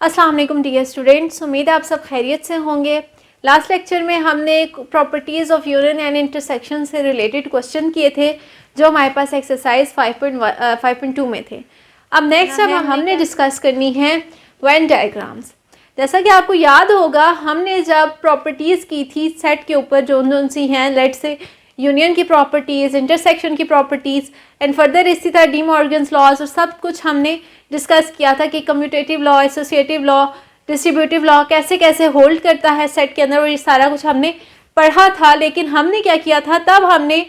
अस्सलाम वालेकुम dear students, उम्मीद है आप सब खैरियत से होंगे। लास्ट लेक्चर में हमने properties of union and intersection से रिलेटेड क्वेश्चन किए थे जो हमारे पास एक्सरसाइज 5.2 में थे। अब नेक्स्ट अब हमने डिस्कस करनी है वेन डायग्राम्स। जैसा कि आपको याद होगा, हमने जब प्रॉपर्टीज़ की थी सेट के ऊपर जो सी हैं, लेट से यूनियन की प्रॉपर्टीज़, इंटरसेक्शन की प्रॉपर्टीज़ एंड फर्दर इसी तरह डी मॉर्गन्स लॉज और सब कुछ हमने डिस्कस किया था कि commutative law, associative law, distributive law कैसे कैसे होल्ड करता है सेट के अंदर, और ये सारा कुछ हमने पढ़ा था। लेकिन हमने क्या किया था, तब हमने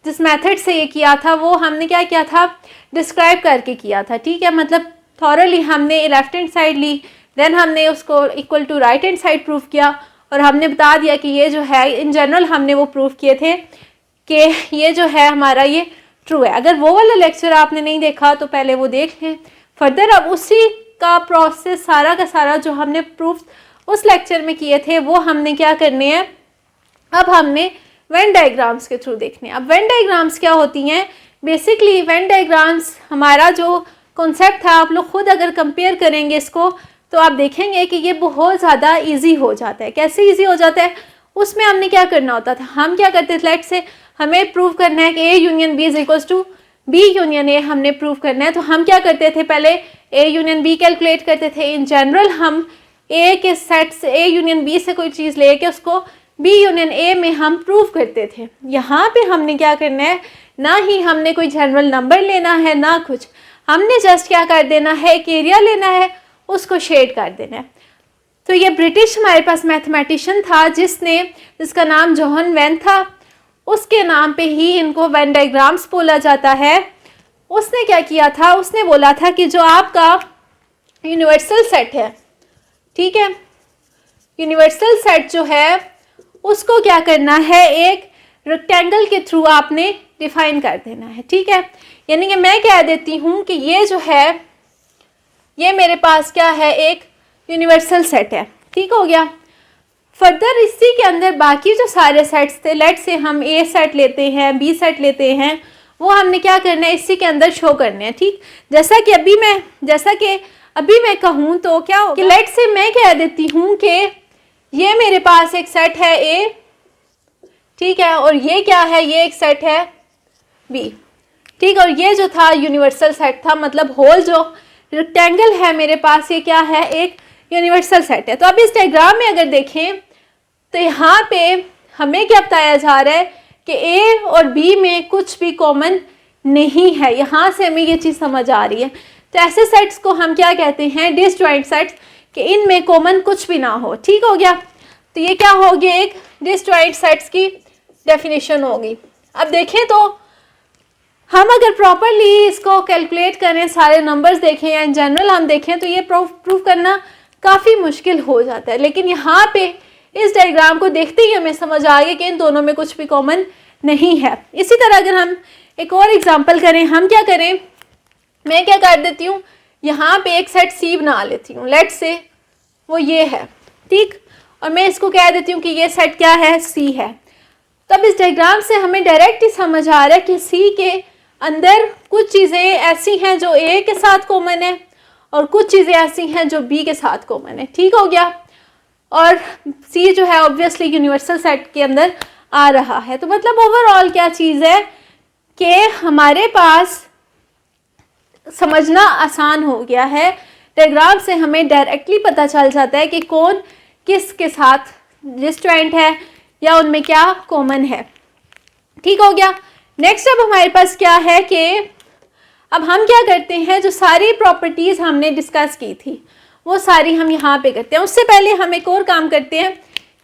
जिस मेथड से ये किया था वो हमने क्या किया था, डिस्क्राइब करके किया था। ठीक है, मतलब थॉरली हमने लेफ्ट हैंड साइड ली, देन हमने उसको equal to right hand side prove किया और हमने बता दिया कि ये जो है इन जनरल हमने वो प्रूव किए थे कि ये जो है हमारा ये ट्रू है। अगर वो वाला लेक्चर आपने नहीं देखा तो पहले वो देख लें। फर्दर अब उसी का प्रोसेस सारा का सारा जो हमने प्रूफ उस लेक्चर में किए थे वो हमने क्या करने हैं, अब हमने वेन डायग्राम्स के थ्रू देखने हैं। अब वेन डायग्राम्स क्या होती हैं, बेसिकली वेन डायग्राम्स हमारा जो कॉन्सेप्ट था, आप लोग खुद अगर कंपेयर करेंगे इसको तो आप देखेंगे कि ये बहुत ज़्यादा ईजी हो जाता है। कैसे ईजी हो जाता है, उसमें हमने क्या करना होता था, हम क्या करते थे, लेट से हमें प्रूव करना है कि A union B is equals to B union A, हमने प्रूव करना है। तो हम क्या करते थे, पहले ए यूनियन बी कैलकुलेट करते थे। इन जनरल हम ए के सेट से ए यूनियन बी से कोई चीज़ लेके उसको बी यूनियन ए में हम प्रूव करते थे। यहाँ पे हमने क्या करना है, ना ही हमने कोई जनरल नंबर लेना है ना कुछ, हमने जस्ट क्या कर देना है, एक एरिया लेना है, उसको शेड कर देना है। तो ये ब्रिटिश हमारे पास मैथमेटिशियन था जिसका नाम जोहन वेन था, उसके नाम पे ही इनको वेन डायग्राम्स बोला जाता है। उसने क्या किया था, उसने बोला था कि जो आपका यूनिवर्सल सेट है, ठीक है, यूनिवर्सल सेट जो है उसको क्या करना है, एक रेक्टेंगल के थ्रू आपने डिफाइन कर देना है। ठीक है, यानी कि मैं कह देती हूँ कि ये जो है ये मेरे पास क्या है, एक यूनिवर्सल सेट है। ठीक हो गया। फर्दर इसी के अंदर बाकी जो सारे सेट्स थे, लेट से हम ए सेट लेते हैं, बी सेट लेते हैं, वो हमने क्या करना है, इसी के अंदर शो करने हैं। ठीक, जैसा कि अभी मैं कहूँ तो क्या होगा कि लेट से मैं कह देती हूँ कि ये मेरे पास एक सेट है ए, ठीक है, और ये क्या है, ये एक सेट है बी। ठीक, और ये जो था यूनिवर्सल सेट था, मतलब होल जो रेक्टेंगल है मेरे पास, ये क्या है, एक यूनिवर्सल सेट है। तो अब इस डायग्राम में अगर देखें तो यहाँ पे हमें क्या बताया जा रहा है कि ए और बी में कुछ भी कॉमन नहीं है। यहाँ से हमें ये चीज़ समझ आ रही है। तो ऐसे सेट्स को हम क्या कहते हैं, डिसजॉइंट सेट्स, कि इनमें कॉमन कुछ भी ना हो। ठीक हो गया। तो ये क्या हो गया, एक डिसजॉइंट सेट्स की डेफिनेशन होगी। अब देखें तो हम अगर प्रॉपरली इसको कैलकुलेट करें, सारे नंबर्स देखें या इन जनरल हम देखें, तो ये प्रूव करना काफ़ी मुश्किल हो जाता है। लेकिन यहाँ पे इस डायग्राम को देखते ही हमें समझ आ गया कि इन दोनों में कुछ भी कॉमन नहीं है। इसी तरह अगर हम एक और एग्जांपल करें, हम क्या करें, मैं क्या कर देती हूँ, यहाँ पे एक सेट सी बना लेती हूँ, लेट से वो ये है, ठीक, और मैं इसको कह देती हूँ कि ये सेट क्या है, सी है। तब इस डायग्राम से हमें डायरेक्ट ही समझ आ रहा है कि सी के अंदर कुछ चीज़ें ऐसी हैं जो ए के साथ कॉमन है और कुछ चीज़ें ऐसी हैं जो बी के साथ कॉमन है। ठीक हो गया। और सी जो है ऑब्वियसली यूनिवर्सल सेट के अंदर आ रहा है। तो मतलब ओवरऑल क्या चीज़ है कि हमारे पास समझना आसान हो गया है। डायग्राम से हमें डायरेक्टली पता चल जाता है कि कौन किस के साथ डिसजॉइंट है या उनमें क्या कॉमन है। ठीक हो गया। नेक्स्ट अब हमारे पास क्या है कि अब हम क्या करते हैं, जो सारी प्रॉपर्टीज़ हमने डिस्कस की थी वो सारी हम यहाँ पे करते हैं। उससे पहले हम एक और काम करते हैं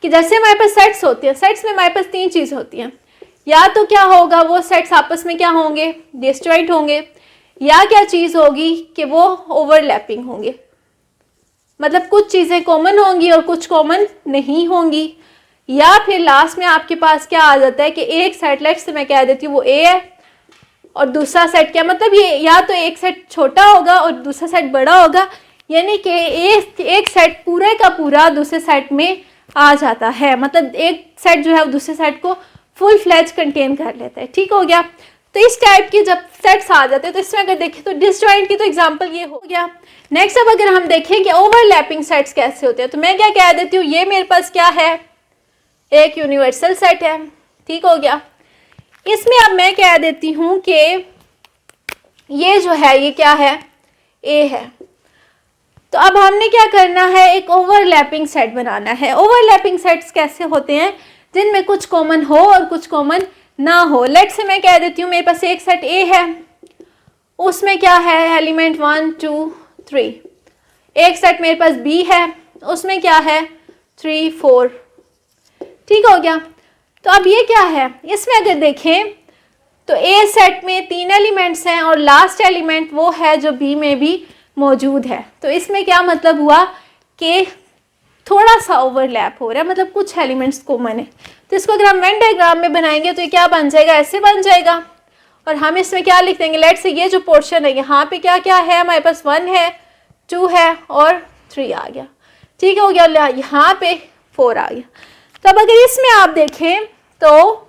कि जैसे हमारे पास सेट्स होते हैं, सेट्स में हमारे पास तीन चीज़ होती हैं। या तो क्या होगा, वो सेट्स आपस में क्या होंगे, डिसजॉइंट होंगे, या क्या चीज़ होगी कि वो ओवरलैपिंग होंगे, मतलब कुछ चीज़ें कॉमन होंगी और कुछ कॉमन नहीं होंगी। या फिर लास्ट में आपके पास क्या आ जाता है कि एक सेट, लेट से मैं कह देती हूँ वो ए है और दूसरा सेट क्या, मतलब ये या तो एक सेट छोटा होगा और दूसरा सेट बड़ा होगा, यानी कि एक सेट पूरे का पूरा दूसरे सेट में आ जाता है, मतलब एक सेट जो है वो दूसरे सेट को फुल फ्लैज कंटेन कर लेता है। ठीक हो गया। तो इस टाइप के जब सेट्स आ जाते हैं तो इसमें अगर देखें तो डिसजॉइंट की तो एग्जांपल ये हो गया। नेक्स्ट अब अगर हम देखें कि ओवरलैपिंग सेट्स कैसे होते हैं, तो मैं क्या कह देती हूँ, ये मेरे पास क्या है, एक यूनिवर्सल सेट है, ठीक हो गया। इसमें अब मैं कह देती हूँ कि ये जो है ये क्या है, ए है। तो अब हमने क्या करना है, एक ओवरलैपिंग सेट बनाना है। ओवरलैपिंग सेट्स कैसे होते हैं, जिनमें कुछ कॉमन हो और कुछ कॉमन ना हो। लेट से मैं कह देती हूँ मेरे पास एक सेट ए है, उसमें क्या है एलिमेंट 1 2 3। एक सेट मेरे पास बी है, उसमें क्या है 3 4, ठीक हो गया। तो अब ये क्या है, इसमें अगर देखें तो ए सेट में 3 एलिमेंट्स हैं और लास्ट एलिमेंट वो है जो बी में भी मौजूद है। तो इसमें क्या मतलब हुआ कि थोड़ा सा ओवरलैप हो रहा है, मतलब कुछ एलिमेंट्स कॉमन है। तो इसको अगर हम वेन डायग्राम में बनाएंगे तो ये क्या बन जाएगा, ऐसे बन जाएगा। और हम इसमें क्या लिख देंगे, लेट से ये जो पोर्शन है यहाँ पे क्या क्या है, हमारे पास 1 है 2 है और 3 आ गया, ठीक हो गया। यहाँ पे 4 आ गया। तो अब अगर इसमें आप देखें तो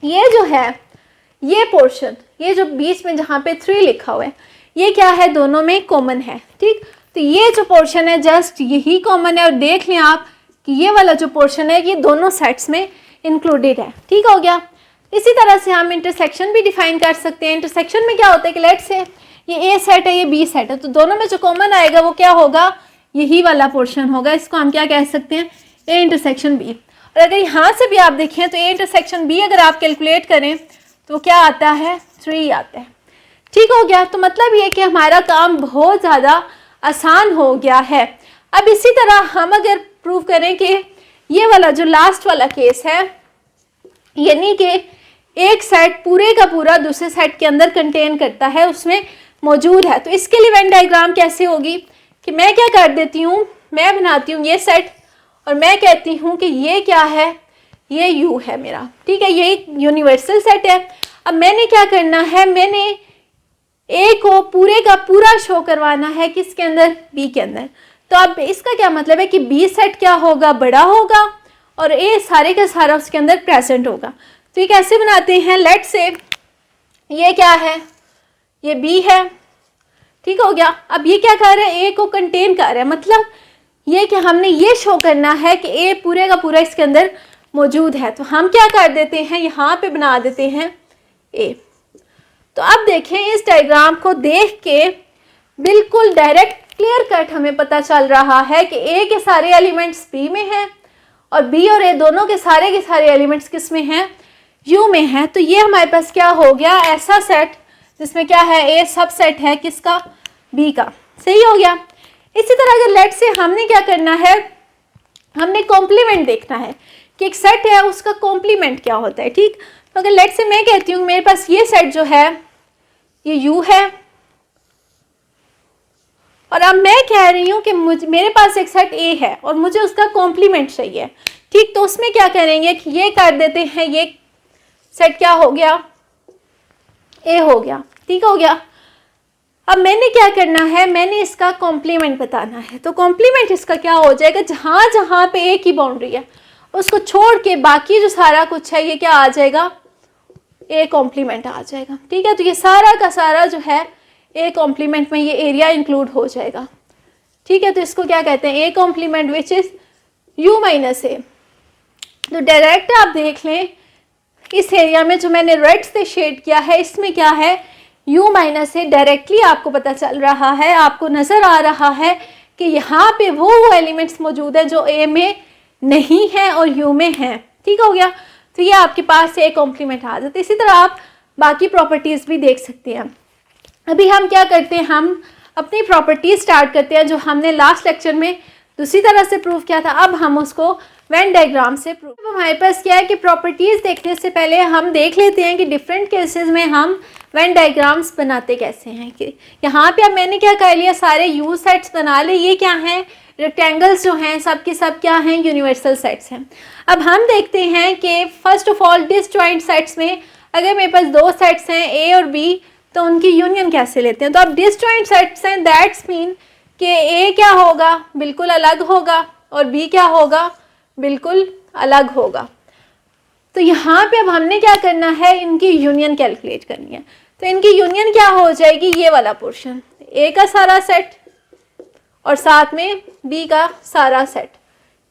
ये जो है ये पोर्शन, ये जो बीच में जहाँ पे 3 लिखा हुआ है, ये क्या है, दोनों में कॉमन है, ठीक। तो ये जो पोर्शन है जस्ट यही कॉमन है। और देख लें आप कि ये वाला जो पोर्शन है ये दोनों सेट्स में इंक्लूडेड है, ठीक हो गया। इसी तरह से हम इंटरसेक्शन भी डिफाइन कर सकते हैं। इंटरसेक्शन में क्या होता है कि लेट से ये ए सेट है, ये बी सेट है, तो दोनों में जो कॉमन आएगा वो क्या होगा, यही वाला पोर्शन होगा। इसको हम क्या कह सकते हैं, ए इंटरसेक्शन बी। और अगर यहाँ से भी आप देखें तो ए इंटरसेक्शन बी अगर आप कैलकुलेट करें तो क्या आता है, 3 आता है, ठीक हो गया। तो मतलब ये कि हमारा काम बहुत ज़्यादा आसान हो गया है। अब इसी तरह हम अगर प्रूव करें कि ये वाला जो लास्ट वाला केस है, यानी कि एक सेट पूरे का पूरा दूसरे सेट के अंदर कंटेन करता है, उसमें मौजूद है, तो इसके लिए वेन डायग्राम कैसे होगी कि मैं क्या कर देती हूँ, मैं बनाती हूँ ये सेट और मैं कहती हूँ कि ये क्या है, ये यू है मेरा, ठीक है, ये एक यूनिवर्सल सेट है। अब मैंने क्या करना है, मैंने ए को पूरे का पूरा शो करवाना है किसके अंदर, बी के अंदर। तो अब इसका क्या मतलब है कि बी सेट क्या होगा, बड़ा होगा और ए सारे का सारा उसके अंदर प्रेजेंट होगा। तो ये कैसे बनाते हैं, लेट से ये क्या है, ये बी है, ठीक हो गया। अब ये क्या कर रहा है, ए को कंटेन कर रहा है, मतलब ये कि हमने ये शो करना है कि ए पूरे का पूरा इसके अंदर मौजूद है। तो हम क्या कर देते हैं, यहाँ पे बना देते हैं ए। तो अब देखें इस डायग्राम को देख के बिल्कुल डायरेक्ट क्लियर कट हमें पता चल रहा है कि ए के सारे एलिमेंट्स बी में हैं और बी और ए दोनों के सारे एलिमेंट्स किस में हैं, यू में हैं। तो ये हमारे पास क्या हो गया, ऐसा सेट जिसमें क्या है, ए सब सेट है किसका, बी का, सही हो गया। इसी तरह अगर लेट से हमने क्या करना है, हमने कॉम्प्लीमेंट देखना है कि एक सेट है उसका कॉम्प्लीमेंट क्या होता है, ठीक। तो अगर लेट से मैं कहती हूँ मेरे पास ये सेट जो है ये यू है और अब मैं कह रही हूँ कि मेरे पास एक सेट ए है और मुझे उसका कॉम्प्लीमेंट चाहिए, ठीक। तो उसमें क्या करेंगे कि ये कर देते हैं, ये सेट क्या हो गया, ए हो गया, ठीक हो गया। अब मैंने क्या करना है, मैंने इसका कॉम्प्लीमेंट बताना है। तो कॉम्प्लीमेंट इसका क्या हो जाएगा, जहाँ जहाँ पे ए की बाउंड्री है उसको छोड़ के बाकी जो सारा कुछ है ये क्या आ जाएगा, ए कॉम्प्लीमेंट आ जाएगा, ठीक है। तो ये सारा का सारा जो है ए कॉम्प्लीमेंट में ये एरिया इंक्लूड हो जाएगा, ठीक है। तो इसको क्या कहते हैं, A complement which is U minus A. तो डायरेक्ट आप देख लें इस एरिया में जो मैंने रेड से शेड किया है इसमें क्या है, u माइनस ए। डायरेक्टली आपको पता चल रहा है, आपको नज़र आ रहा है कि यहाँ पे वो एलिमेंट्स मौजूद है जो a में नहीं है और u में है, ठीक हो गया। तो ये आपके पास ए कॉम्प्लीमेंट आ जाता है। इसी तरह आप बाकी प्रॉपर्टीज़ भी देख सकते हैं। अभी हम क्या करते हैं, हम अपनी प्रॉपर्टीज स्टार्ट करते हैं जो हमने लास्ट लेक्चर में दूसरी तरह से प्रूव किया था। अब हम उसको वेन डायग्राम से प्रूव। अब हमारे पास क्या है कि प्रॉपर्टीज देखने से पहले हम देख लेते हैं कि डिफरेंट केसेस में हम वेन डायग्राम्स बनाते कैसे हैं। कि यहाँ पे अब मैंने क्या कर लिया, सारे यू सेट्स बना ले। ये क्या हैं, रेक्टेंगल्स जो हैं सब के सब क्या हैं, यूनिवर्सल सेट्स हैं। अब हम देखते हैं कि first of all disjoint sets में अगर मेरे पास दो सेट्स हैं ए और बी तो उनकी यूनियन कैसे लेते हैं। तो अब डिसजॉइंट सेट्स हैं, दैट्स मीन कि ए क्या होगा, बिल्कुल अलग होगा और बी क्या होगा, बिल्कुल अलग होगा। तो तो यहाँ पे अब हमने क्या करना है, इनकी यूनियन कैलकुलेट करनी है। तो इनकी यूनियन क्या हो जाएगी, ये वाला पोर्शन ए का सारा सेट और साथ में बी का सारा सेट,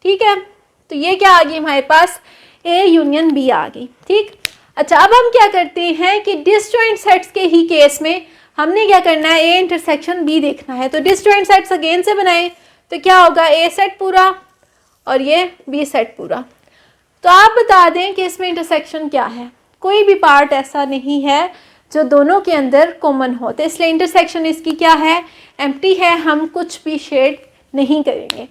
ठीक है। तो ये क्या आ गई हमारे पास, ए यूनियन बी आ गई, ठीक। अच्छा, अब हम क्या करते हैं कि डिसजॉइंट सेट्स के ही केस में हमने क्या करना है, ए इंटरसेक्शन बी देखना है। तो डिसजॉइंट सेट्स अगेन से बनाए तो क्या होगा, ए सेट पूरा और ये बी सेट पूरा। तो आप बता दें कि इसमें इंटरसेक्शन क्या है, कोई भी पार्ट ऐसा नहीं है जो दोनों के अंदर कॉमन हो, तो इसलिए इंटरसेक्शन इसकी क्या है, एम्प्टी है, हम कुछ भी शेड नहीं करेंगे।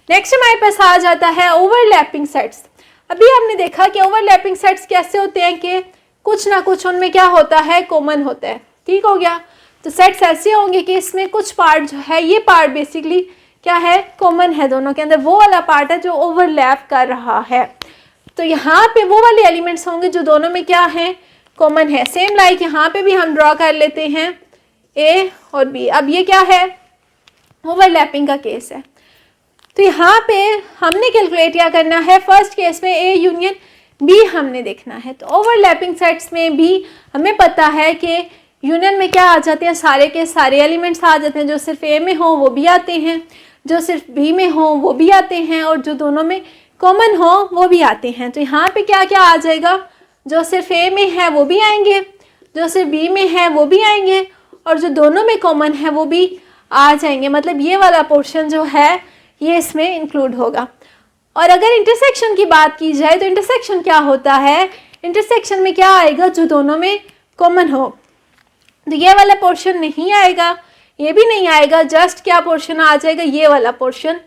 नेक्स्ट हमारे पास आ जाता है ओवरलैपिंग सेट्स। अभी हमने देखा कि ओवरलैपिंग सेट्स कैसे होते हैं कि कुछ ना कुछ उनमें क्या होता है, कॉमन होता है, ठीक हो गया। तो सेट्स ऐसे होंगे कि इसमें कुछ पार्ट जो है, ये पार्ट बेसिकली क्या है, कॉमन है दोनों के अंदर, वो वाला पार्ट है जो ओवरलैप कर रहा है। तो यहाँ पे वो वाले एलिमेंट्स होंगे जो दोनों में क्या है, कॉमन है। सेम लाइक यहाँ पे भी हम ड्रॉ कर लेते हैं ए और बी। अब ये क्या है, ओवरलैपिंग का केस है। तो यहाँ पे हमने कैलकुलेट क्या करना है, फर्स्ट केस में ए यूनियन बी हमने देखना है। तो ओवरलैपिंग सेट्स में भी हमें पता है कि यूनियन में क्या आ जाते हैं, सारे के सारे एलिमेंट्स आ जाते हैं, जो सिर्फ ए में हो वो भी आते हैं, जो सिर्फ बी में हो वो भी आते हैं, और जो दोनों में कॉमन हो वो भी आते हैं। तो यहाँ पे क्या क्या आ जाएगा, जो सिर्फ ए में है वो भी आएंगे, जो सिर्फ बी में है वो भी आएंगे, और जो दोनों में कॉमन है वो भी आ जाएंगे। मतलब ये वाला पोर्शन जो है ये इसमें इंक्लूड होगा। और अगर इंटरसेक्शन की बात की जाए तो इंटरसेक्शन क्या होता है, इंटरसेक्शन में क्या आएगा, जो दोनों में कॉमन हो। तो ये वाला पोर्शन नहीं आएगा, ये भी नहीं आएगा, जस्ट क्या पोर्शन आ जाएगा, ये वाला पोर्शन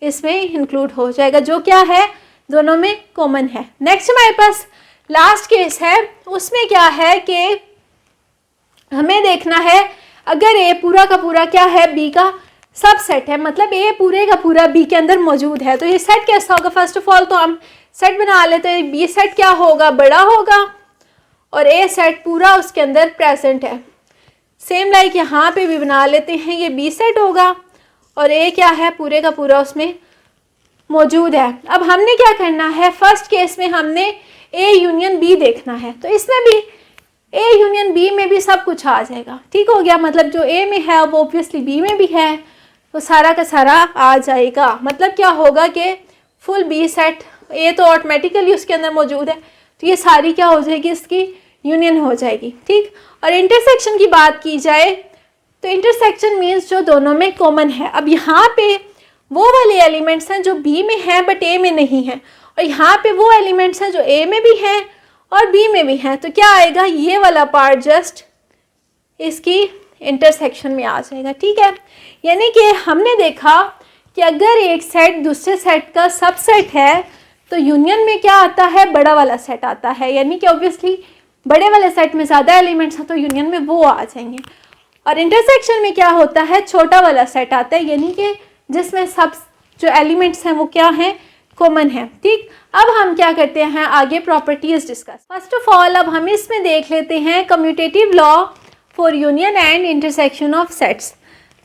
इसमें इंक्लूड हो जाएगा, जो क्या है, दोनों में कॉमन है। नेक्स्ट हमारे पास लास्ट केस है, उसमें क्या है कि हमें देखना है अगर ए पूरा का पूरा क्या है, बी का सब सेट है, मतलब ए पूरे का पूरा बी के अंदर मौजूद है। तो ये सेट कैसा होगा, फर्स्ट ऑफ ऑल तो हम सेट बना लेते हैं, बी सेट क्या होगा, बड़ा होगा, और ए सेट पूरा उसके अंदर प्रेजेंट है। सेम लाइक यहाँ पे भी बना लेते हैं, ये बी सेट होगा और ए क्या है, पूरे का पूरा उसमें मौजूद है। अब हमने क्या करना है, फर्स्ट केस में हमने ए यूनियन बी देखना है। तो इसमें भी ए यूनियन बी में भी सब कुछ आ जाएगा, ठीक हो गया। मतलब जो ए में है वो ऑब्वियसली बी में भी है, तो सारा का सारा आ जाएगा। मतलब क्या होगा कि फुल बी सेट, ए तो ऑटोमेटिकली उसके अंदर मौजूद है, तो ये सारी क्या हो जाएगी, इसकी यूनियन हो जाएगी, ठीक। और इंटरसेक्शन की बात की जाए तो इंटरसेक्शन मीन्स जो दोनों में कॉमन है। अब यहाँ पे वो वाले एलिमेंट्स हैं जो बी में हैं बट ए में नहीं हैं, और यहाँ पे वो एलिमेंट्स हैं जो ए में भी हैं और बी में भी हैं। तो क्या आएगा, ये वाला पार्ट जस्ट इसकी इंटरसेक्शन में आ जाएगा, ठीक है। यानी कि हमने देखा कि अगर एक सेट दूसरे सेट का सबसेट है तो यूनियन में क्या आता है, बड़ा वाला सेट आता है। यानी कि ऑब्वियसली बड़े वाले सेट में ज़्यादा एलिमेंट्स हैं तो यूनियन में वो आ जाएंगे। और इंटरसेक्शन में क्या होता है, छोटा वाला सेट आता है, यानी कि जिसमें सब जो एलिमेंट्स हैं वो क्या हैं, कॉमन है, ठीक। अब हम क्या करते हैं, आगे properties discuss. First of all अब हम इसमें देख लेते हैं commutative law for union and intersection of sets.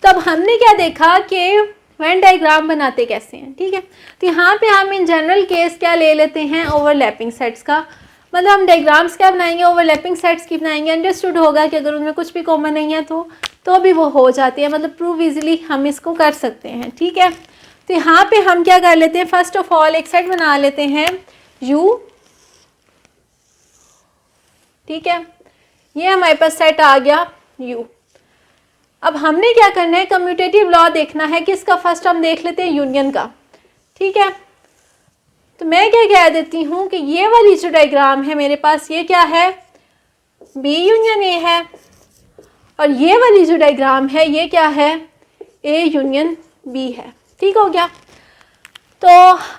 तो अब हमने क्या देखा कि वेन डायग्राम बनाते कैसे हैं, ठीक है। तो यहाँ पे हम इन जनरल केस क्या ले लेते हैं, ओवरलैपिंग सेट्स का। मतलब हम डायग्राम्स क्या बनाएंगे, ओवरलैपिंग सेट्स की बनाएंगे। अंडरस्टूड होगा कि अगर उनमें कुछ भी कॉमन नहीं है तो भी वो हो जाती है, मतलब प्रूव इजीली हम इसको कर सकते हैं, ठीक है। तो यहाँ पे हम क्या कर लेते हैं, फर्स्ट ऑफ ऑल एक सेट बना लेते हैं U, ठीक है। ये हमारे पास सेट आ गया U। अब हमने क्या करना है, कम्यूटेटिव लॉ देखना है किसका, फर्स्ट हम देख लेते हैं यूनियन का, ठीक है। तो मैं क्या कह देती हूँ कि ये वाली जो डायग्राम है मेरे पास, ये क्या है, B यूनियन A है, और ये वाली जो डायग्राम है ये क्या है, A यूनियन B है, ठीक हो गया। तो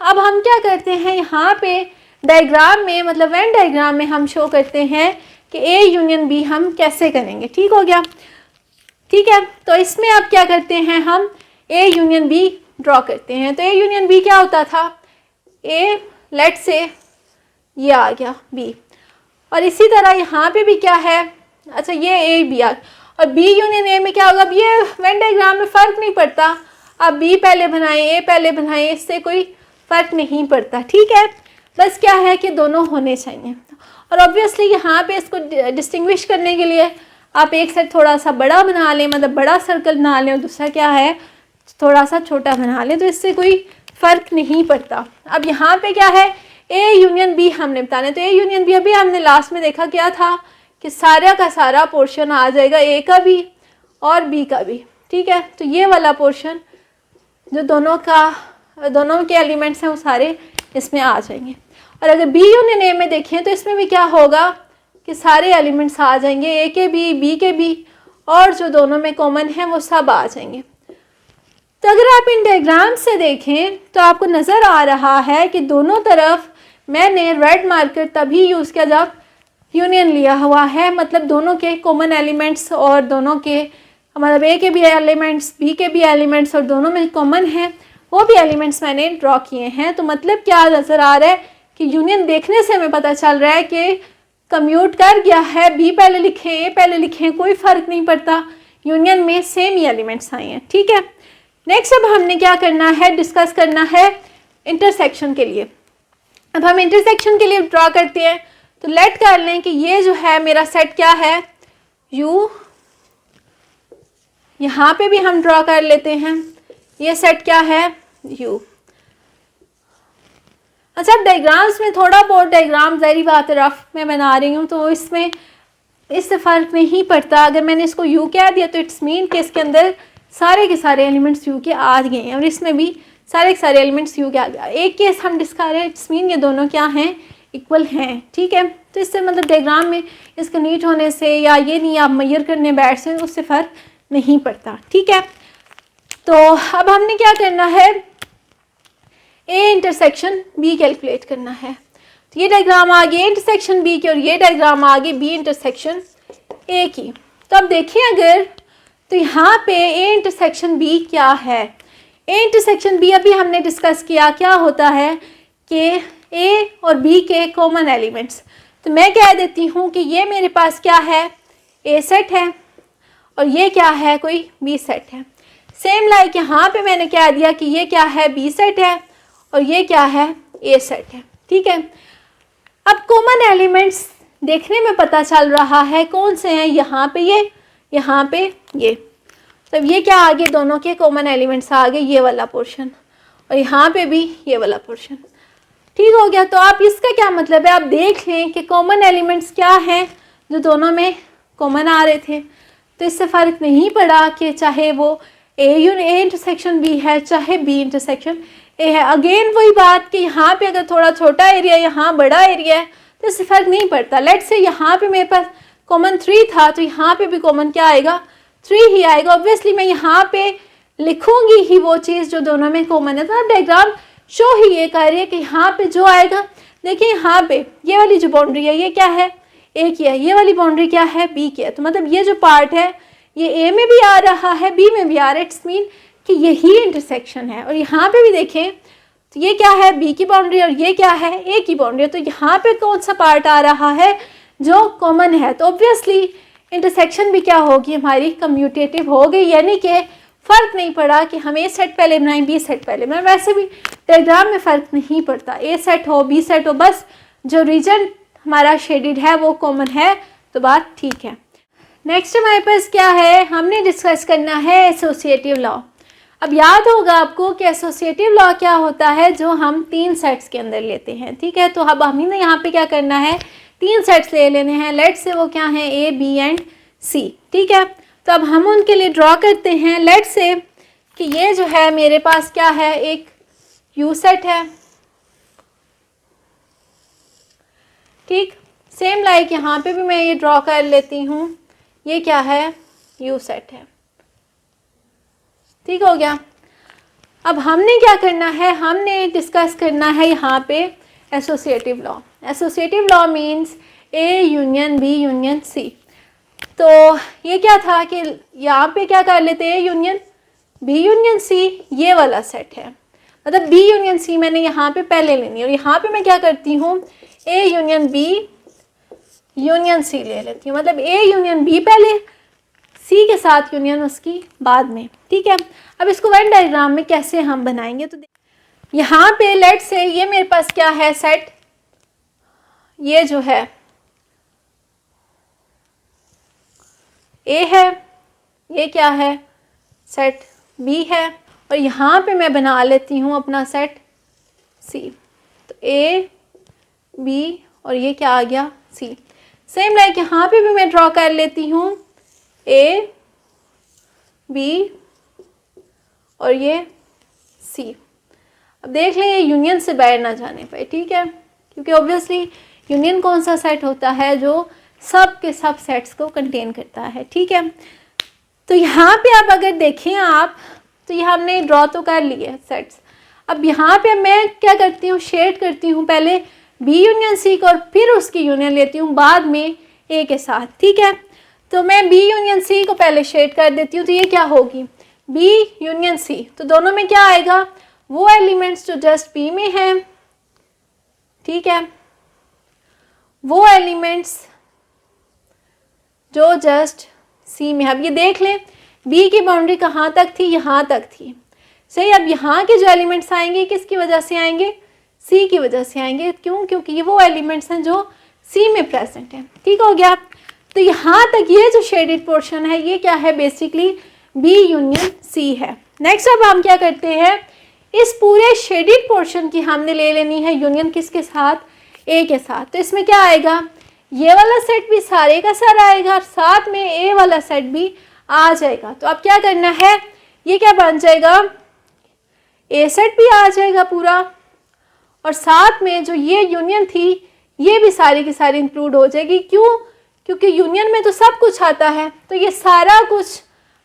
अब हम क्या करते हैं, यहाँ पे डायग्राम में, मतलब वेन डायग्राम में हम शो करते हैं कि A यूनियन B हम कैसे करेंगे, ठीक हो गया, ठीक है। तो इसमें अब क्या करते हैं, हम A यूनियन B ड्रॉ करते हैं। तो A यूनियन B क्या होता था, A लेट से ये आ गया B, और इसी तरह यहाँ पे भी क्या है, अच्छा ये A B आ, और B यूनियन A में क्या होगा। अब ये वेन डायग्राम में फ़र्क नहीं पड़ता, अब B पहले बनाएं A पहले बनाएं, इससे कोई फ़र्क नहीं पड़ता, ठीक है। बस क्या है कि दोनों होने चाहिए। और ऑब्वियसली यहाँ पे इसको डिस्टिंग्विश करने के लिए आप एक सेट थोड़ा सा बड़ा बना लें, मतलब बड़ा सर्कल बना लें, और दूसरा क्या है थोड़ा सा छोटा बना लें, तो इससे कोई फ़र्क नहीं पड़ता। अब यहाँ पे क्या है, ए यूनियन बी हमने बताना है। तो ए यूनियन बी अभी हमने लास्ट में देखा क्या था कि सारा का सारा पोर्शन आ जाएगा, ए का भी और बी का भी, ठीक है। तो ये वाला पोर्शन जो दोनों के एलिमेंट्स हैं वो सारे इसमें आ जाएंगे। और अगर बी यूनियन ए में देखें तो इसमें भी क्या होगा कि सारे एलिमेंट्स आ जाएंगे, ए के भी बी के भी, और जो दोनों में कॉमन है वो सब आ जाएंगे। तो अगर आप इन डायग्राम से देखें तो आपको नज़र आ रहा है कि दोनों तरफ मैंने रेड मार्कर तभी यूज़ किया जब यूनियन लिया हुआ है, मतलब दोनों के कॉमन एलिमेंट्स और दोनों के मतलब ए के भी एलिमेंट्स बी के भी एलिमेंट्स और दोनों में कॉमन है वो भी एलिमेंट्स मैंने ड्रॉ किए हैं। तो मतलब क्या नज़र आ रहा है कि यूनियन देखने से हमें पता चल रहा है कि कम्यूट कर गया है, बी पहले लिखें ए पहले लिखें कोई फ़र्क नहीं पड़ता, यूनियन में सेम ही एलिमेंट्स आए हैं, ठीक है। नेक्स्ट अब हमने क्या करना है, डिस्कस करना है इंटरसेक्शन के लिए। अब हम इंटरसेक्शन के लिए ड्रॉ करते हैं, तो लेट कर लें कि ये जो है मेरा सेट क्या है यू, यहाँ पे भी हम ड्रॉ कर लेते हैं, ये सेट क्या है यू। अच्छा, डायग्राम्स में थोड़ा बहुत डायग्राम ज़ाहिर बात है रफ में बना रही हूँ, तो इसमें इससे फ़र्क नहीं पड़ता। अगर मैंने इसको यू कह दिया तो इट्स मीन कि इसके अंदर सारे के सारे एलिमेंट्स यू के आ गए हैं, और इसमें भी सारे के सारे एलिमेंट्स यू के आ गए। एक केस हम डिस्कस कर रहे हैं, इट्स मीन ये दोनों क्या हैं इक्वल हैं, ठीक है। तो इससे मतलब डायग्राम में इसके नीट होने से या ये नहीं आप मेजर करने बैठ से उससे फ़र्क नहीं पड़ता, ठीक है। तो अब हमने क्या करना है, ए इंटरसेक्शन बी कैलकुलेट करना है। तो ये डायग्राम आ गया इंटरसेक्शन बी की और ये डायग्राम आ गई बी इंटरसेक्शन ए की। तो अब देखिए अगर तो यहाँ पे ए इंटरसेक्शन बी क्या है, ए इंटरसेक्शन बी अभी हमने डिस्कस किया क्या होता है कि ए और बी के कॉमन एलिमेंट्स। तो मैं कह देती हूँ कि ये मेरे पास क्या है ए सेट है और ये क्या है कोई बी सेट है। सेम लाइक यहाँ पे मैंने कह दिया कि ये क्या है बी सेट है और ये क्या है ए सेट है, ठीक है। अब कॉमन एलिमेंट्स देखने में पता चल रहा है कौन से हैं, यहाँ पे ये, यहाँ पे ये। तब ये क्या आ गए दोनों के कॉमन एलिमेंट्स आ गए, ये वाला पोर्शन और यहाँ पे भी ये वाला पोर्शन, ठीक हो गया। तो आप इसका क्या मतलब है, आप देख लें कि कॉमन एलिमेंट्स क्या हैं जो दोनों में कॉमन आ रहे थे। तो इससे फ़र्क नहीं पड़ा कि चाहे वो ए इंटरसेक्शन बी है चाहे बी इंटरसेक्शन ए है। अगेन वही बात कि यहाँ पे अगर थोड़ा छोटा एरिया यहाँ बड़ा एरिया है तो इससे फ़र्क नहीं पड़ता। लेट से यहाँ पे मेरे पास कॉमन 3 था तो यहाँ पे भी कॉमन क्या आएगा 3 ही आएगा। ऑब्वियसली मैं यहाँ पे लिखूंगी ही वो चीज़ जो दोनों में कॉमन है। तो अब डायग्राम शो ही ये कर रही है कि यहाँ पे जो आएगा, देखिए यहाँ पे ये वाली जो बाउंड्री है ये क्या है ए की है, ये वाली बाउंड्री क्या है बी की है। तो मतलब ये जो पार्ट है ये ए में भी आ रहा है बी में भी आ रहा है, इट्स मीन कि यही इंटरसेक्शन है। और यहाँ पे भी देखें तो ये क्या है बी की बाउंड्री और ये क्या है ए की बाउंड्री। तो यहाँ पे कौन सा पार्ट आ रहा है जो कॉमन है। तो ऑब्वियसली इंटरसेक्शन भी क्या होगी हमारी कम्यूटेटिव हो गई, यानी कि फ़र्क नहीं पड़ा कि हम ए सेट पहले बनाएं बी सेट पहले बनाएं। वैसे भी डायग्राम में फ़र्क नहीं पड़ता, ए सेट हो बी सेट हो, बस जो रीजन हमारा शेडेड है वो कॉमन है, तो बात ठीक है। नेक्स्ट हमारे पास क्या है, हमने डिस्कस करना है एसोसिएटिव लॉ। अब याद होगा आपको कि एसोसिएटिव लॉ क्या होता है, जो हम 3 सेट्स के अंदर लेते हैं, ठीक है। तो अब हमने यहाँ पे क्या करना है 3 सेट्स ले लेने हैं। लेट से वो क्या है ए बी एंड सी, ठीक है। तो अब हम उनके लिए ड्रॉ करते हैं। लेट से कि ये जो है मेरे पास क्या है एक यू सेट है, ठीक। सेम लाइक यहाँ पे भी मैं ये ड्रॉ कर लेती हूँ, ये क्या है यू सेट है, ठीक हो गया। अब हमने क्या करना है, हमने डिस्कस करना है यहाँ पे associative law. Associative law means A union B union C. तो ये क्या था कि यहाँ पे क्या कर लेते हैं यूनियन बी यूनियन सी, ये वाला सेट है, मतलब बी यूनियन सी मैंने यहाँ पे पहले लेनी है और यहाँ पे मैं क्या करती हूँ A union B union C ले लेती हूँ। मतलब ए यूनियन बी पहले, सी के साथ यूनियन उसकी बाद में, ठीक है। अब इसको वेन डायग्राम में कैसे हम बनाएंगे, तो यहाँ पे लेट से ये मेरे पास क्या है सेट ये जो है ए है, ये क्या है, सेट बी है, और यहाँ पे मैं बना लेती हूँ अपना सेट सी। तो ए बी और ये क्या आ गया, सी। सेम लाइक यहाँ पे भी मैं ड्रॉ कर लेती हूँ ए बी और ये सी। अब देख लें ये यूनियन से बाहर ना जाने पाए, ठीक है, क्योंकि ऑब्वियसली यूनियन कौन सा सेट होता है, जो सब के सब सेट्स को कंटेन करता है, ठीक है। तो यहाँ पे आप अगर देखें आप, तो ये हमने ड्रॉ तो कर लिए सेट्स। अब यहाँ पे मैं क्या करती हूँ, शेड करती हूँ पहले बी यूनियन सी को और फिर उसकी यूनियन लेती हूँ बाद में ए के साथ, ठीक है। तो मैं बी यूनियन सी को पहले शेड कर देती हूँ, तो ये क्या होगी, बी यूनियन सी। तो दोनों में क्या आएगा, वो एलिमेंट्स जो जस्ट बी में हैं, ठीक है, वो एलिमेंट्स जो जस्ट सी में। अब ये देख लें बी की बाउंड्री कहाँ तक थी, यहाँ तक थी, सही। अब यहाँ के जो एलिमेंट्स आएंगे किसकी वजह से आएंगे, सी की वजह से आएंगे, क्यों, क्योंकि ये वो एलिमेंट्स हैं जो सी में प्रेजेंट हैं, ठीक हो गया। तो यहाँ तक ये जो शेडेड पोर्शन है ये क्या है, बेसिकली बी यूनियन सी है। नेक्स्ट अब हम क्या करते हैं, इस पूरे शेडेड पोर्शन की हमने ले लेनी है यूनियन किसके साथ, ए के साथ। तो इसमें क्या आएगा, ये वाला सेट भी सारे का सारा आएगा और साथ में ए वाला सेट भी आ जाएगा। तो अब क्या करना है, ये क्या बन जाएगा, ए सेट भी आ जाएगा पूरा और साथ में जो ये यूनियन थी ये भी सारी की सारी इंक्लूड हो जाएगी। क्यों, क्योंकि यूनियन में तो सब कुछ आता है, तो ये सारा कुछ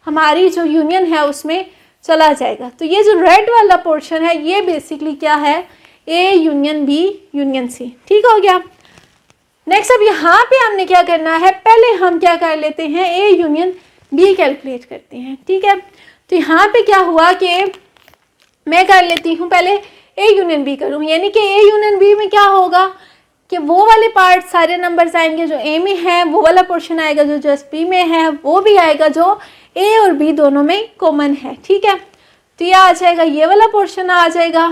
हमारी जो यूनियन है उसमें चला जाएगा। तो ये जो रेड वाला पोर्शन है ये बेसिकली क्या है, A union B union C, ठीक हो गया। नेक्स्ट अब यहाँ पे हमने क्या करना है, पहले हम क्या कर लेते हैं, ए यूनियन बी कैलकुलेट करते हैं, ठीक है। तो यहाँ पे क्या हुआ कि मैं कर लेती हूँ पहले ए यूनियन बी करूँ, यानी कि ए यूनियन बी में क्या होगा कि वो वाले पार्ट सारे नंबर्स आएंगे जो ए में है, वो वाला पोर्शन आएगा जो जस्ट बी में है, वो भी आएगा जो ए और बी दोनों में कॉमन है, ठीक है। तो ये आ जाएगा, ये वाला पोर्शन आ जाएगा,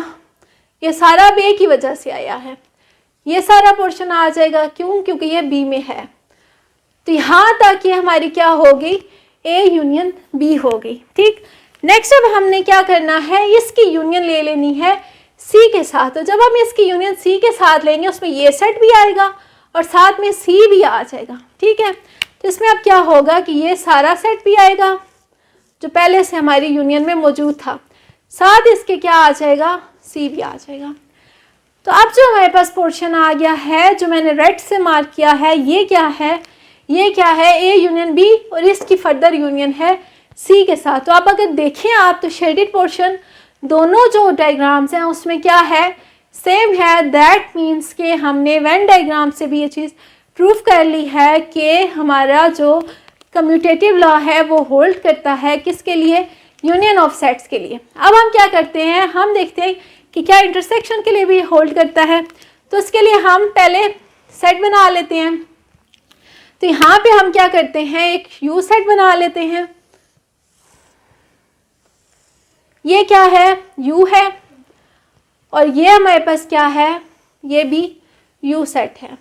ये सारा अब ए की वजह से आया है, ये सारा पोर्शन आ जाएगा, क्यों, क्योंकि ये बी में है। तो यहाँ तक ये हमारी क्या होगी, ए यूनियन बी होगी, ठीक। नेक्स्ट अब हमने क्या करना है, इसकी यूनियन ले लेनी है सी के साथ। तो जब हम इसकी यूनियन सी के साथ लेंगे उसमें ये सेट भी आएगा और साथ में सी भी आ जाएगा, ठीक है। तो इसमें अब क्या होगा कि ये सारा सेट भी आएगा जो पहले से हमारी यूनियन में मौजूद था, साथ इसके क्या आ जाएगा, सी भी आ जाएगा। तो अब जो हमारे पास पोर्शन आ गया है जो मैंने रेड से मार्क किया है, ये क्या है, ये क्या है, ए यूनियन बी और इसकी फर्दर यूनियन है सी के साथ। तो आप अगर देखें आप, तो शेडेड पोर्शन दोनों जो डायग्राम्स हैं उसमें क्या है, सेम है। दैट मीन्स के हमने वेन डायग्राम से भी ये चीज़ प्रूफ कर ली है कि हमारा जो कम्यूटेटिव लॉ है वो होल्ड करता है किसके लिए, यूनियन ऑफ सेट्स के लिए। अब हम क्या करते हैं, हम देखते हैं कि क्या इंटरसेक्शन के लिए भी होल्ड करता है। तो इसके लिए हम पहले सेट बना लेते हैं। तो यहाँ पे हम क्या करते हैं, एक यू सेट बना लेते हैं। ये क्या है, यू है, और ये हमारे पास क्या है, ये भी यू सेट है।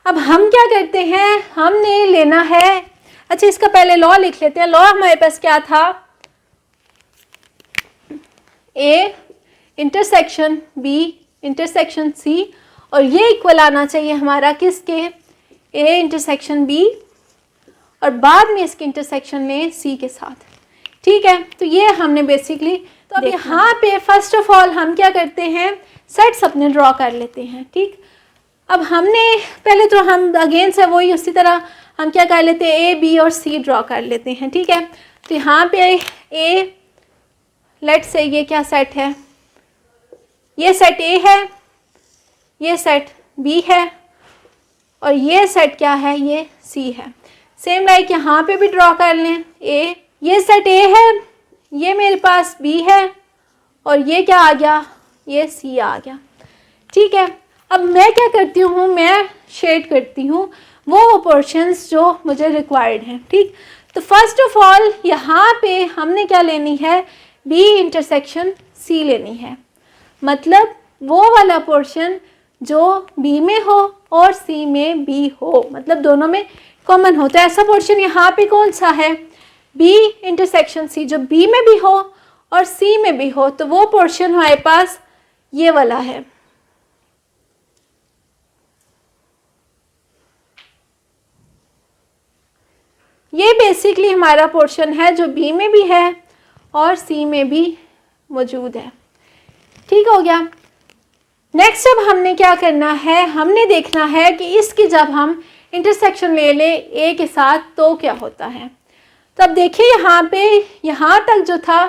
अब हम क्या करते हैं, हमने लेना है, अच्छा इसका पहले लॉ लिख लेते हैं। लॉ हमारे पास क्या था, A intersection B intersection C, और ये इक्वल आना चाहिए हमारा किसके, ए इंटरसेक्शन बी और बाद में इसके इंटरसेक्शन में सी के साथ, ठीक है। तो ये हमने बेसिकली, तो अब यहाँ पे फर्स्ट ऑफ ऑल हम क्या करते हैं, सेट्स अपने ड्रॉ कर लेते हैं, ठीक। अब हमने पहले तो हम अगेन से वही उसी तरह हम क्या कर लेते हैं, ए बी और सी ड्रॉ कर लेते हैं, ठीक है। तो यहाँ पे ए, लेट से ये क्या सेट है, ये सेट ए है, ये सेट बी है और ये सेट क्या है, ये सी है। सेम लाइक यहाँ पे भी ड्रॉ कर लें, ए, ये सेट ए है, ये मेरे पास बी है और ये क्या आ गया, ये सी आ गया, ठीक है। अब मैं क्या करती हूँ, मैं शेड करती हूँ वो पोर्शंस जो मुझे रिक्वायर्ड हैं, ठीक। तो फर्स्ट ऑफ ऑल यहाँ पे हमने क्या लेनी है, बी इंटरसेक्शन सी लेनी है। मतलब वो वाला पोर्शन जो बी में हो और सी में भी हो, मतलब दोनों में कॉमन हो। तो ऐसा पोर्शन यहाँ पे कौन सा है, बी इंटरसेक्शन सी, जो बी में भी हो और सी में भी हो, तो वो पोर्शन हमारे पास ये वाला है। ये बेसिकली हमारा पोर्शन है जो बी में भी है और सी में भी मौजूद है। ठीक हो गया। नेक्स्ट अब हमने क्या करना है, हमने देखना है कि इसकी जब हम इंटरसेक्शन ले लें ए के साथ तो क्या होता है। तो अब देखिए यहाँ पे, यहाँ तक जो था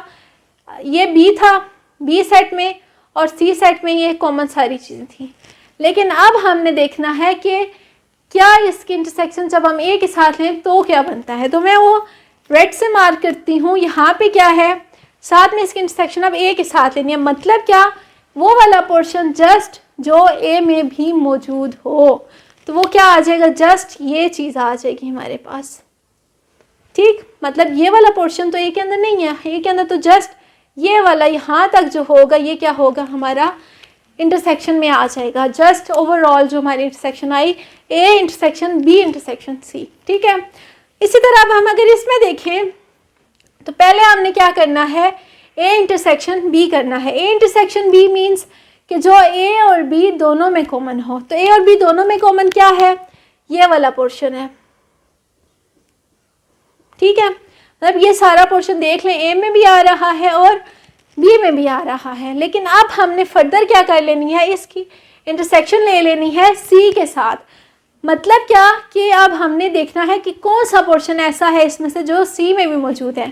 ये बी था, बी सेट में और सी सेट में ये कॉमन सारी चीज़ें थी। लेकिन अब हमने देखना है कि क्या इसकी इंटरसेक्शन जब हम ए के साथ लें तो क्या बनता है। तो मैं वो रेड से मार्क करती हूँ, यहाँ पे क्या है, साथ में इसकी इंटरसेक्शन अब ए के साथ लेनी है। मतलब क्या, वो वाला पोर्शन जस्ट जो ए में भी मौजूद हो, तो वो क्या आ जाएगा, जस्ट ये चीज़ आ जाएगी हमारे पास। ठीक, मतलब ये वाला पोर्शन तो ए के अंदर नहीं है, ए के अंदर तो जस्ट ये वाला यहाँ तक जो होगा ये क्या होगा, हमारा इंटरसेक्शन में आ जाएगा। जस्ट ओवरऑल जो हमारी इंटरसेक्शन आई, A intersection B intersection C. ठीक है। इसी तरह अब हम अगर इसमें देखें तो पहले हमने क्या करना है, ए इंटरसेक्शन बी करना है। ए इंटरसेक्शन बी मीन्स कि जो ए और बी दोनों में कॉमन हो। तो ए और बी दोनों में कॉमन क्या है, ये वाला पोर्शन है। ठीक है, मतलब ये सारा पोर्शन देख लें, ए में भी आ रहा है और बी में भी आ रहा है। लेकिन अब हमने फर्दर क्या कर लेनी है, इसकी इंटरसेक्शन ले लेनी है सी के साथ। मतलब क्या कि अब हमने देखना है कि कौन सा पोर्शन ऐसा है इसमें से जो सी में भी मौजूद है।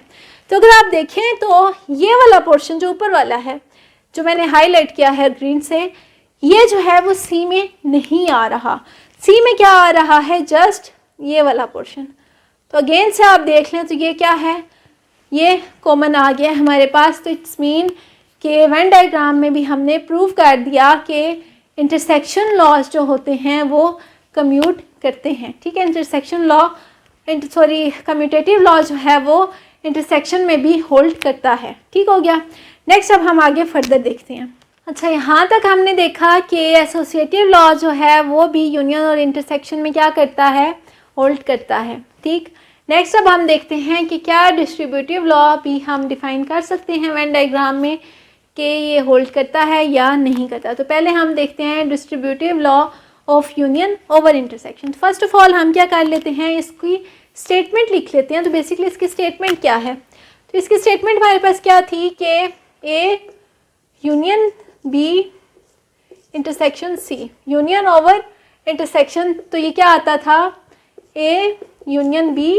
तो अगर आप देखें तो ये वाला पोर्शन जो ऊपर वाला है, जो मैंने हाईलाइट किया है ग्रीन से, ये जो है वो सी में नहीं आ रहा। सी में क्या आ रहा है, जस्ट ये वाला पोर्शन। तो अगेन से आप देख लें तो ये क्या है, ये कॉमन आ गया हमारे पास। तो इट्स मीन कि वेन डायग्राम में भी हमने प्रूव कर दिया कि इंटरसेक्शन लॉज जो होते हैं वो कम्यूट करते हैं। ठीक है, इंटरसेक्शन लॉ कम्यूटेटिव लॉ जो है वो इंटरसेक्शन में भी होल्ड करता है। ठीक हो गया। नेक्स्ट अब हम आगे फर्दर देखते हैं। अच्छा, यहाँ तक हमने देखा कि एसोसिएटिव लॉ जो है वो भी यूनियन और इंटरसेक्शन में क्या करता है, होल्ड करता है। ठीक, नेक्स्ट अब हम देखते हैं कि क्या डिस्ट्रीब्यूटिव लॉ भी हम डिफाइन कर सकते हैं वेन डायग्राम में कि ये होल्ड करता है या नहीं करता। तो पहले हम देखते हैं distributive law of union over intersection. First of all हम क्या कर लेते हैं, इसकी स्टेटमेंट लिख लेते हैं। तो बेसिकली इसकी स्टेटमेंट क्या है, तो इसकी स्टेटमेंट हमारे पास क्या थी कि A union B intersection C, union over intersection. तो ये क्या आता था, A union B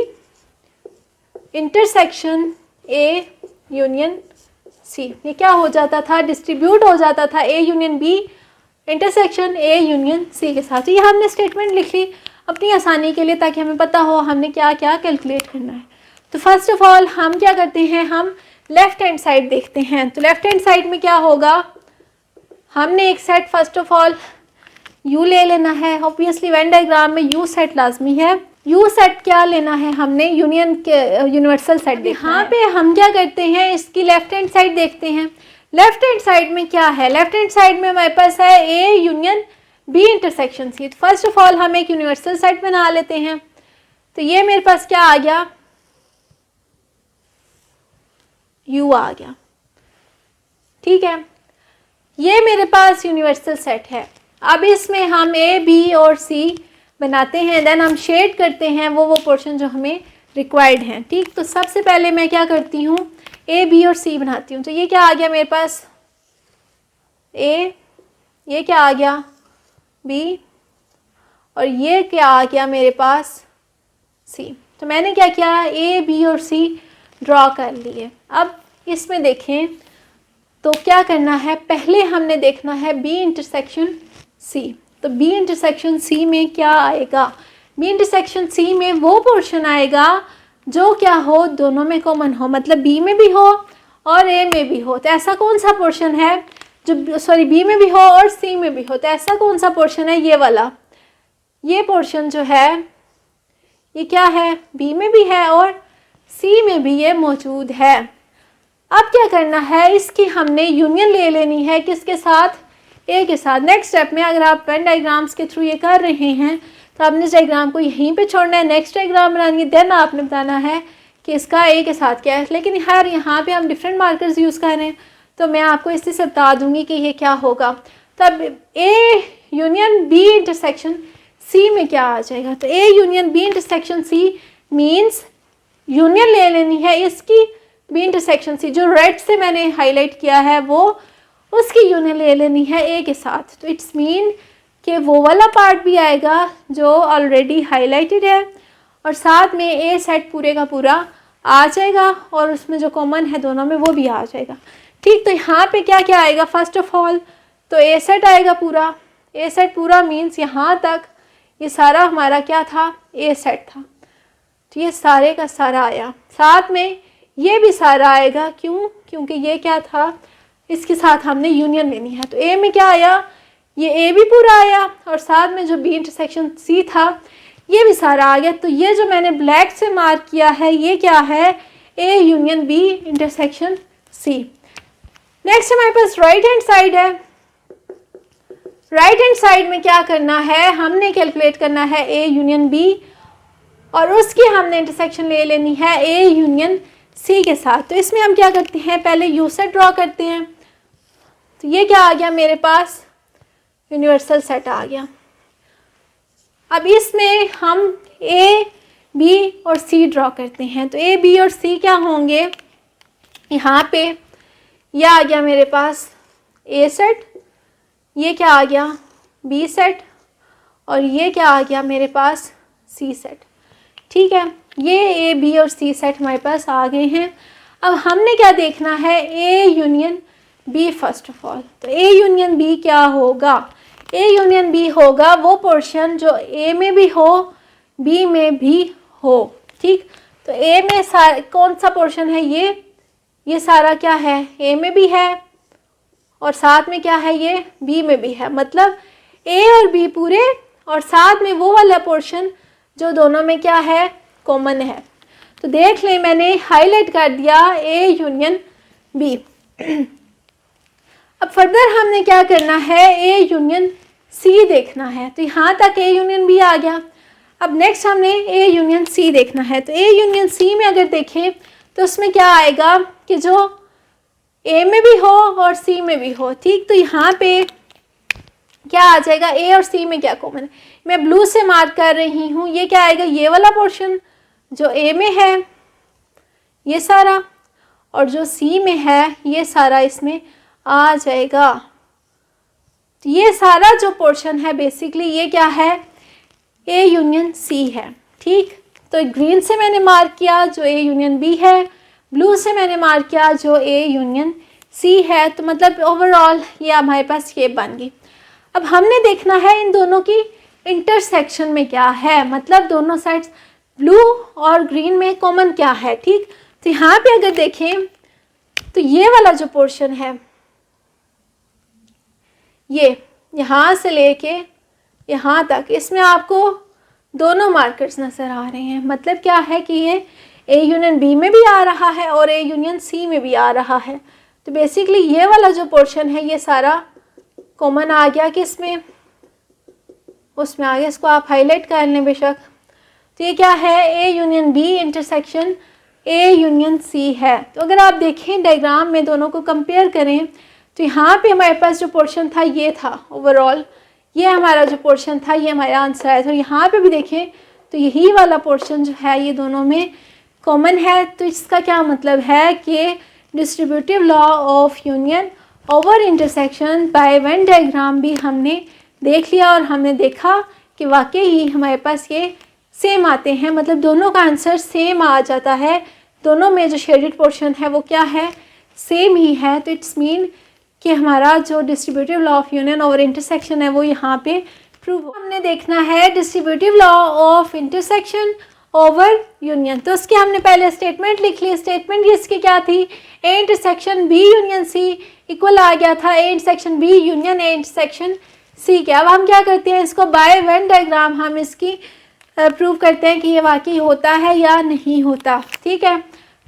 intersection A union C. ये क्या हो जाता था, डिस्ट्रीब्यूट हो जाता था A union B intersection A union C के साथ। तो ये हमने स्टेटमेंट लिख ली अपनी आसानी के लिए, ताकि हमें पता हो हमने क्या क्या कैलकुलेट करना है। तो फर्स्ट ऑफ ऑल हम क्या करते हैं, हम लेफ्ट हैंड साइड देखते हैं। तो लेफ्ट हैंड साइड में क्या होगा, हमने एक set first of all you ले लेना है। ऑब्वियसली वेन डायग्राम में यू सेट लाजमी है। यू सेट क्या लेना है, हमने यूनियन के यूनिवर्सल सेट। यहाँ पे हम क्या करते हैं, इसकी लेफ्ट हैंड साइड देखते हैं। लेफ्ट हैंड साइड में क्या है, लेफ्ट हैंड साइड में हमारे पास है A union B intersection C. तो फर्स्ट ऑफ ऑल हम एक यूनिवर्सल सेट बना लेते हैं। तो ये मेरे पास क्या आ गया, यू आ गया। ठीक है, ये मेरे पास यूनिवर्सल सेट है। अब इसमें हम ए बी और सी बनाते हैं, देन हम शेड करते हैं वो पोर्शन जो हमें रिक्वायर्ड हैं। ठीक, तो सबसे पहले मैं क्या करती हूँ, ए बी और सी बनाती हूँ। तो ये क्या आ गया मेरे पास, ए, ये क्या आ गया बी, और ये क्या आ गया मेरे पास सी। तो मैंने क्या किया, ए बी और सी ड्रॉ कर लिए। अब इसमें देखें तो क्या करना है, पहले हमने देखना है बी इंटरसेक्शन सी। तो बी इंटरसेक्शन सी में क्या आएगा, बी इंटरसेक्शन सी में वो पोर्शन आएगा जो क्या हो, दोनों में कॉमन हो, मतलब बी में भी हो और ए में भी हो। तो ऐसा कौन सा पोर्शन है जो बी में भी हो और सी में भी हो। तो ऐसा कौन सा पोर्शन है, ये वाला। ये पोर्शन जो है ये क्या है, बी में भी है और सी में भी ये मौजूद है। अब क्या करना है, इसकी हमने यूनियन ले लेनी है किसके साथ, ए के साथ। नेक्स्ट स्टेप में अगर आप वेन डायग्राम्स के थ्रू ये कर रहे हैं तो आपने इस डायग्राम को यहीं पे छोड़ना है, नेक्स्ट डायग्राम बनानी है, देन आपने बताना है कि इसका ए के साथ क्या है। लेकिन यार यहाँ पे हम डिफरेंट मार्कर्स यूज़ कर रहे हैं तो मैं आपको इसी से बता दूंगी कि ये क्या होगा। तब A union B intersection C में क्या आ जाएगा, तो A union B intersection C means union ले लेनी है इसकी बी इंटरसेक्शन सी, जो रेड से मैंने हाईलाइट किया है वो उसकी यूनियन ले लेनी है ए के साथ। तो इट्स मीन कि वो वाला पार्ट भी आएगा जो ऑलरेडी हाईलाइटेड है और साथ में ए सेट पूरे का पूरा आ जाएगा और उसमें जो कॉमन है दोनों में वो भी आ जाएगा। ठीक, तो यहाँ पे क्या क्या आएगा, फर्स्ट ऑफ ऑल तो ए सेट आएगा पूरा। ए सेट पूरा मीन्स यहाँ तक ये सारा हमारा क्या था, ए सेट था। तो ये सारे का सारा आया, साथ में ये भी सारा आएगा। क्यों? क्योंकि ये क्या था, इसके साथ हमने यूनियन लेनी है। तो ए में क्या आया, ये ए भी पूरा आया और साथ में जो बी इंटरसेक्शन सी था ये भी सारा आ गया। तो ये जो मैंने ब्लैक से मार्क किया है ये क्या है, A union B intersection C. Next हमारे पास राइट हैंड साइड है। राइट हैंड साइड में क्या करना है, हमने कैलकुलेट करना है ए यूनियन बी और उसकी हमने इंटरसेक्शन ले लेनी है ए यूनियन सी के साथ। तो इसमें हम क्या करते हैं, पहले यू सेट ड्रॉ करते हैं। तो ये क्या आ गया मेरे पास, यूनिवर्सल सेट आ गया। अब इसमें हम ए बी और सी ड्रॉ करते हैं। तो ए बी और सी क्या होंगे, यहाँ पे यह आ गया मेरे पास ए सेट, ये क्या आ गया बी सेट और ये क्या आ गया मेरे पास सी सेट। ठीक है, ये ए बी और सी सेट हमारे पास आ गए हैं। अब हमने क्या देखना है, A union B first of all. तो ए यूनियन बी क्या होगा, ए यूनियन बी होगा वो पोर्शन जो ए में भी हो बी में भी हो। ठीक, तो ए में कौन सा पोर्शन है, ये सारा क्या है, ए में भी है और साथ में क्या है, ये बी में भी है। मतलब ए और बी पूरे और साथ में वो वाला पोर्शन जो दोनों में क्या है, कॉमन है। तो देख लें मैंने हाईलाइट कर दिया ए यूनियन बी। अब फर्दर हमने क्या करना है, ए यूनियन सी देखना है। तो यहाँ तक ए यूनियन बी आ गया। अब नेक्स्ट हमने ए यूनियन सी देखना है। तो ए यूनियन सी में अगर देखें तो उसमें क्या आएगा कि जो ए में भी हो और सी में भी हो। ठीक, तो यहाँ पे क्या आ जाएगा, ए और सी में क्या कॉमन है, मैं ब्लू से मार्क कर रही हूँ। ये क्या आएगा, ये वाला पोर्शन जो ए में है ये सारा और जो सी में है ये सारा इसमें आ जाएगा। तो ये सारा जो पोर्शन है बेसिकली ये क्या है, ए यूनियन सी है। ठीक, तो ग्रीन से मैंने मार्क किया जो ए यूनियन बी है, ब्लू से मैंने मार्क किया जो ए यूनियन सी है। तो मतलब ओवरऑल ये हमारे पास शेप बन गई। अब हमने देखना है इन दोनों की इंटरसेक्शन में क्या है, मतलब दोनों साइड्स ब्लू और ग्रीन में कॉमन क्या है। ठीक, तो यहाँ पे अगर देखें तो ये वाला जो पोर्शन है ये यहाँ से लेके यहाँ तक, इसमें आपको दोनों मार्कर्स नज़र आ रहे हैं। मतलब क्या है कि ये ए यूनियन बी में भी आ रहा है और ए यूनियन सी में भी आ रहा है। तो बेसिकली ये वाला जो पोर्शन है ये सारा कॉमन आ गया कि इसमें उसमें आ गया। इसको आप हाईलाइट कर लें बेशक। तो ये क्या है, A union B intersection A union C है। तो अगर आप देखें डायग्राम में दोनों को कंपेयर करें तो यहाँ पे हमारे पास जो पोर्शन था ये था ओवरऑल, ये हमारा जो पोर्शन था ये हमारा आंसर आया था। और यहाँ पे भी देखें तो यही वाला पोर्शन जो है ये दोनों में कॉमन है। तो इसका क्या मतलब है कि distributive law of union over intersection by Venn diagram भी हमने देख लिया और हमने देखा कि वाकई ही हमारे पास ये सेम आते हैं। मतलब दोनों का आंसर सेम आ जाता है, दोनों में जो शेडेड पोर्शन है वो क्या है, सेम ही है। तो इट्स मीन कि हमारा जो distributive law of union over intersection है वो यहाँ पे प्रूव। हमने देखना है distributive law of intersection over union. तो उसकी हमने पहले स्टेटमेंट लिख ली। स्टेटमेंट इसकी क्या थी, A intersection B union C equal आ गया था A intersection B union A intersection C के। अब हम क्या करते हैं, इसको बाय वेन डायग्राम हम इसकी प्रूव करते हैं कि ये वाकई होता है या नहीं होता। ठीक है,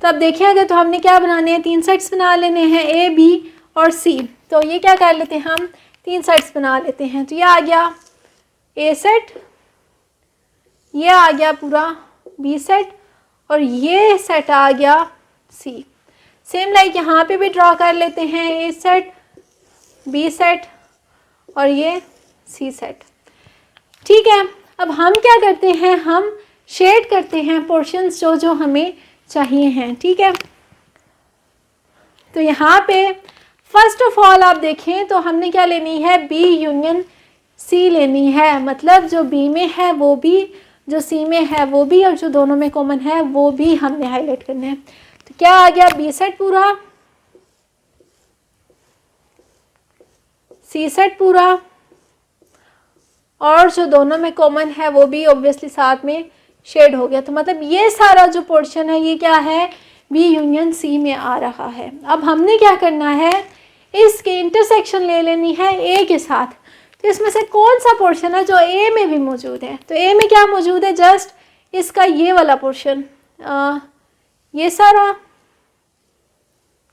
तो अब देखिएगा तो हमने क्या बनाने हैं, तीन सेट्स बना लेने हैं ए बी और सी। तो ये क्या कर लेते हैं, हम 3 सेट्स बना लेते हैं। तो ये आ गया ए सेट, ये आ गया पूरा बी सेट और ये सेट आ गया सी। सेम लाइक यहाँ पे भी ड्रॉ कर लेते हैं, ए सेट, बी सेट और ये सी सेट। ठीक है, अब हम क्या करते हैं, हम शेड करते हैं पोर्शंस जो जो हमें चाहिए हैं। ठीक है, तो यहाँ पे फर्स्ट ऑफ ऑल आप देखें तो हमने क्या लेनी है, बी यूनियन सी लेनी है। मतलब जो बी में है वो भी, जो सी में है वो भी, और जो दोनों में कॉमन है वो भी हमने हाईलाइट करना है। तो क्या आ गया, बी सेट पूरा, सी सेट पूरा, और जो दोनों में कॉमन है वो भी ऑब्वियसली साथ में शेड हो गया। तो मतलब ये सारा जो पोर्शन है ये क्या है, बी यूनियन सी में आ रहा है। अब हमने क्या करना है, इसके इंटरसेक्शन ले लेनी है ए के साथ। तो इसमें से कौन सा पोर्शन है जो ए में भी मौजूद है, तो ए में क्या मौजूद है, जस्ट इसका ये वाला पोर्शन, ये सारा।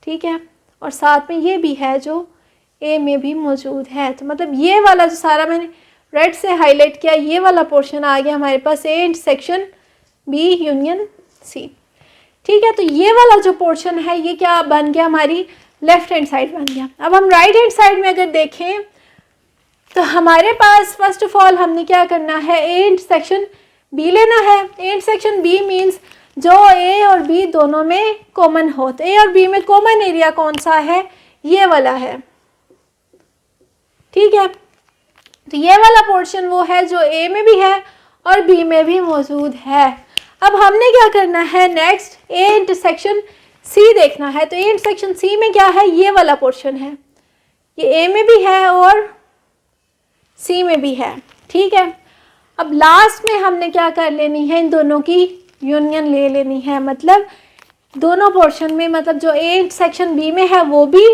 ठीक है, और साथ में ये भी है जो ए में भी मौजूद है। तो मतलब ये वाला जो सारा मैंने रेड से हाईलाइट किया, ये वाला पोर्शन आ गया हमारे पास A intersection B union C. ठीक है, तो ये वाला जो पोर्शन है ये क्या बन गया, हमारी लेफ्ट हैंड साइड बन गया। अब हम राइट हैंड साइड में अगर देखें तो हमारे पास फर्स्ट ऑफ ऑल हमने क्या करना है, ए इंटरसेक्शन बी लेना है। ए इंटरसेक्शन बी मीन्स जो ए और बी दोनों में कॉमन हो। तो ए और बी में कॉमन एरिया कौन सा है, ये वाला है। ठीक है, तो ये वाला पोर्शन वो है जो ए में भी है और बी में भी मौजूद है। अब हमने क्या करना है, नेक्स्ट ए इंटरसेक्शन सी देखना है। तो ए इंटरसेक्शन सी में क्या है, ये वाला पोर्शन है, ये ए में भी है और सी में भी है। ठीक है, अब लास्ट में हमने क्या कर लेनी है, इन दोनों की यूनियन ले लेनी है। मतलब दोनों पोर्शन में, मतलब जो ए इंटरसेक्शन बी में है वो भी,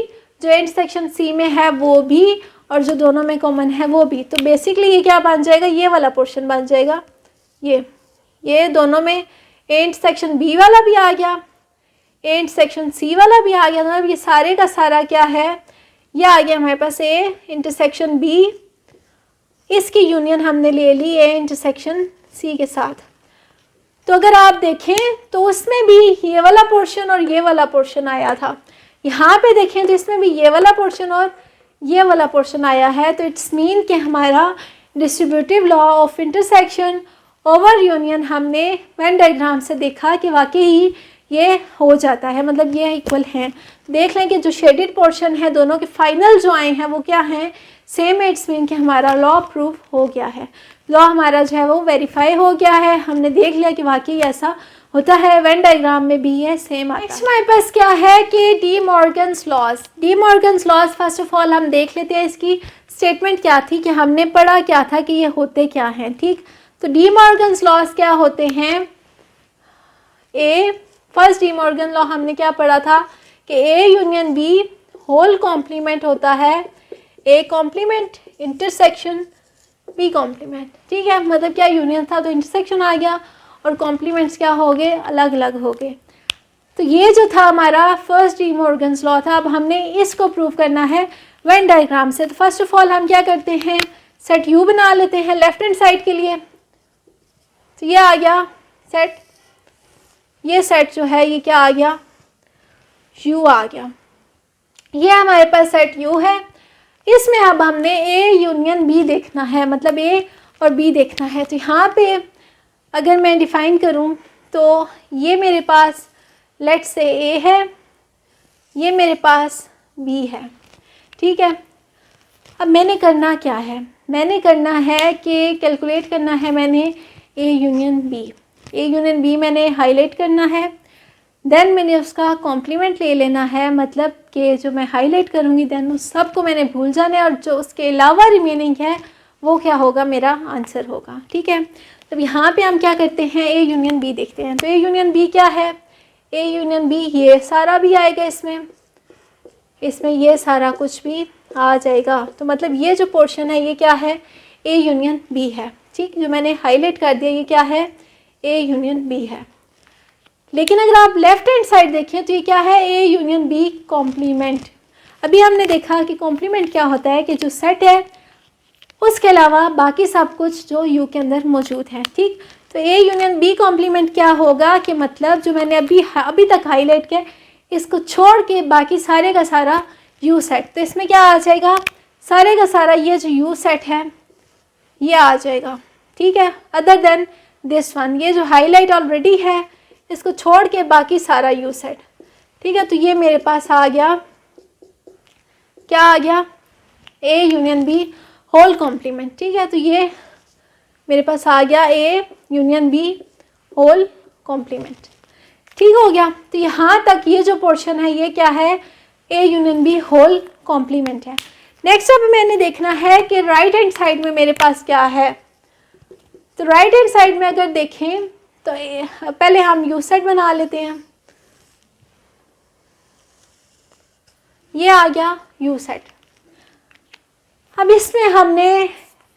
जो ए इंटरसेक्शन सी में है वो भी, और जो दोनों में कॉमन है वो भी। तो बेसिकली ये क्या बन जाएगा, ये वाला पोर्शन बन जाएगा। ये दोनों में ए इंटरसेक्शन बी वाला भी आ गया, ए इंटरसेक्शन सी वाला भी आ गया। मतलब ये सारे का सारा क्या है, ये आ गया हमारे पास ए इंटरसेक्शन बी, इसकी यूनियन हमने ले ली ए इंटरसेक्शन सी के साथ। तो अगर आप देखें तो उसमें भी ये वाला पोर्शन और ये वाला पोर्शन आया था। यहाँ पे देखें तो इसमें भी ये वाला पोर्शन और ये वाला पोर्शन आया है। तो इट्स मीन कि हमारा distributive law of intersection over union हमने वेन डायग्राम से देखा कि वाकई ये हो जाता है, मतलब ये इक्वल हैं। देख लें कि जो शेडेड पोर्शन है दोनों के फाइनल जो आए हैं वो क्या हैं, सेम। इट्स मीन कि हमारा लॉ प्रूव हो गया है, लॉ हमारा जो है वो वेरीफाई हो गया है। हमने देख लिया कि वाकई ऐसा होता है, वेन डायग्राम में भी ये सेम आता है। नेक्स्ट हमारे पास क्या है कि De Morgan's laws. De Morgan's laws first of all हम देख लेते हैं इसकी स्टेटमेंट क्या थी, कि हमने पढ़ा क्या था कि ये होते क्या हैं। ठीक, तो डी मॉर्गन्स लॉज क्या होते हैं, फर्स्ट डी मॉर्गन लॉ हमने क्या पढ़ा था कि A union B whole complement होता है A complement intersection B complement. ठीक है, मतलब क्या यूनियन था तो इंटरसेक्शन आ गया और कॉम्प्लीमेंट्स क्या हो गए, अलग अलग हो गए। तो ये जो था हमारा फर्स्ट डी मॉर्गन्स लॉ था। अब हमने इसको प्रूव करना है वेन डायग्राम से। तो फर्स्ट ऑफ ऑल हम क्या करते हैं, सेट यू बना लेते हैं लेफ्ट हैंड साइड के लिए। तो ये आ गया सेट, ये सेट जो है ये क्या आ गया, यू आ गया। ये हमारे पास सेट यू है। इसमें अब हमने ए यूनियन बी देखना है, मतलब ए और बी देखना है। तो यहाँ पे अगर मैं डिफाइन करूँ तो ये मेरे पास लेट से ए है, ये मेरे पास बी है। ठीक है, अब मैंने करना क्या है, मैंने करना है कि कैलकुलेट करना है मैंने A union B. A union B मैंने हाईलाइट करना है, देन मैंने उसका कॉम्प्लीमेंट ले लेना है। मतलब कि जो मैं हाईलाइट करूँगी देन उस सब को मैंने भूल जाना है और जो उसके अलावा रिमेनिंग है वो क्या होगा, मेरा आंसर होगा। ठीक है, तो यहाँ पे हम क्या करते हैं, ए यूनियन बी देखते हैं। तो ए यूनियन बी क्या है, ए यूनियन बी ये सारा भी आएगा, इसमें ये सारा कुछ भी आ जाएगा। तो मतलब ये जो पोर्शन है ये क्या है, ए यूनियन बी है। ठीक, जो मैंने हाईलाइट कर दिया ये क्या है, ए यूनियन बी है। लेकिन अगर आप लेफ्ट हैंड साइड देखें तो ये क्या है, ए यूनियन बी कॉम्प्लीमेंट। अभी हमने देखा कि कॉम्प्लीमेंट क्या होता है कि जो सेट है उसके अलावा बाकी सब कुछ जो यू के अंदर मौजूद है। ठीक, तो ए यूनियन बी कॉम्प्लीमेंट क्या होगा कि मतलब जो मैंने अभी तक हाईलाइट किया इसको छोड़ के बाकी सारे का सारा यू सेट, तो इसमें क्या आ जाएगा, सारे का सारा ये जो यू सेट है ये आ जाएगा। ठीक है, अदर देन दिस वन, ये जो हाईलाइट ऑलरेडी है इसको छोड़ के बाकी सारा यू सेट। ठीक है, तो ये मेरे पास आ गया, क्या आ गया, A union B whole complement. ठीक है, तो ये मेरे पास आ गया A union B whole complement. ठीक हो गया, तो यहाँ तक ये जो पोर्शन है ये क्या है, A union B whole complement है। नेक्स्ट अब मैंने देखना है कि राइट हैंड साइड में मेरे पास क्या है। तो राइट हैंड साइड में अगर देखें तो पहले हम यू सेट बना लेते हैं। ये आ गया यू सेट। अब इसमें हमने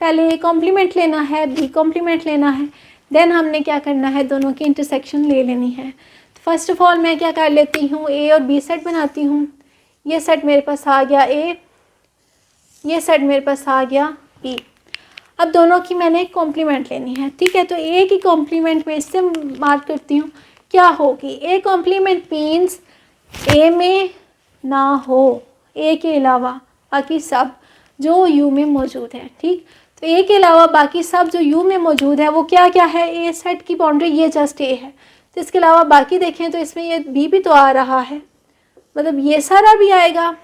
पहले ए कॉम्प्लीमेंट लेना है, बी कॉम्प्लीमेंट लेना है, देन हमने क्या करना है, दोनों की इंटरसेक्शन ले लेनी है। तो फर्स्ट ऑफ ऑल मैं क्या कर लेती हूँ, ए और बी सेट बनाती हूँ। ये सेट मेरे पास आ गया ए, ये सेट मेरे पास आ गया बी। अब दोनों की मैंने कॉम्प्लीमेंट लेनी है। ठीक है, तो ए की कॉम्प्लीमेंट में इससे मार्क करती हूँ क्या होगी, ए कॉम्प्लीमेंट मीन्स ए में ना हो, ए के अलावा बाकी सब जो यू में मौजूद है। ठीक, तो ए के अलावा बाकी सब जो यू में मौजूद है वो क्या क्या है, ए सेट की बाउंड्री ये जस्ट ए है। तो इसके अलावा बाकी देखें तो इसमें ये बी भी तो आ रहा है, मतलब ये सारा भी आएगा,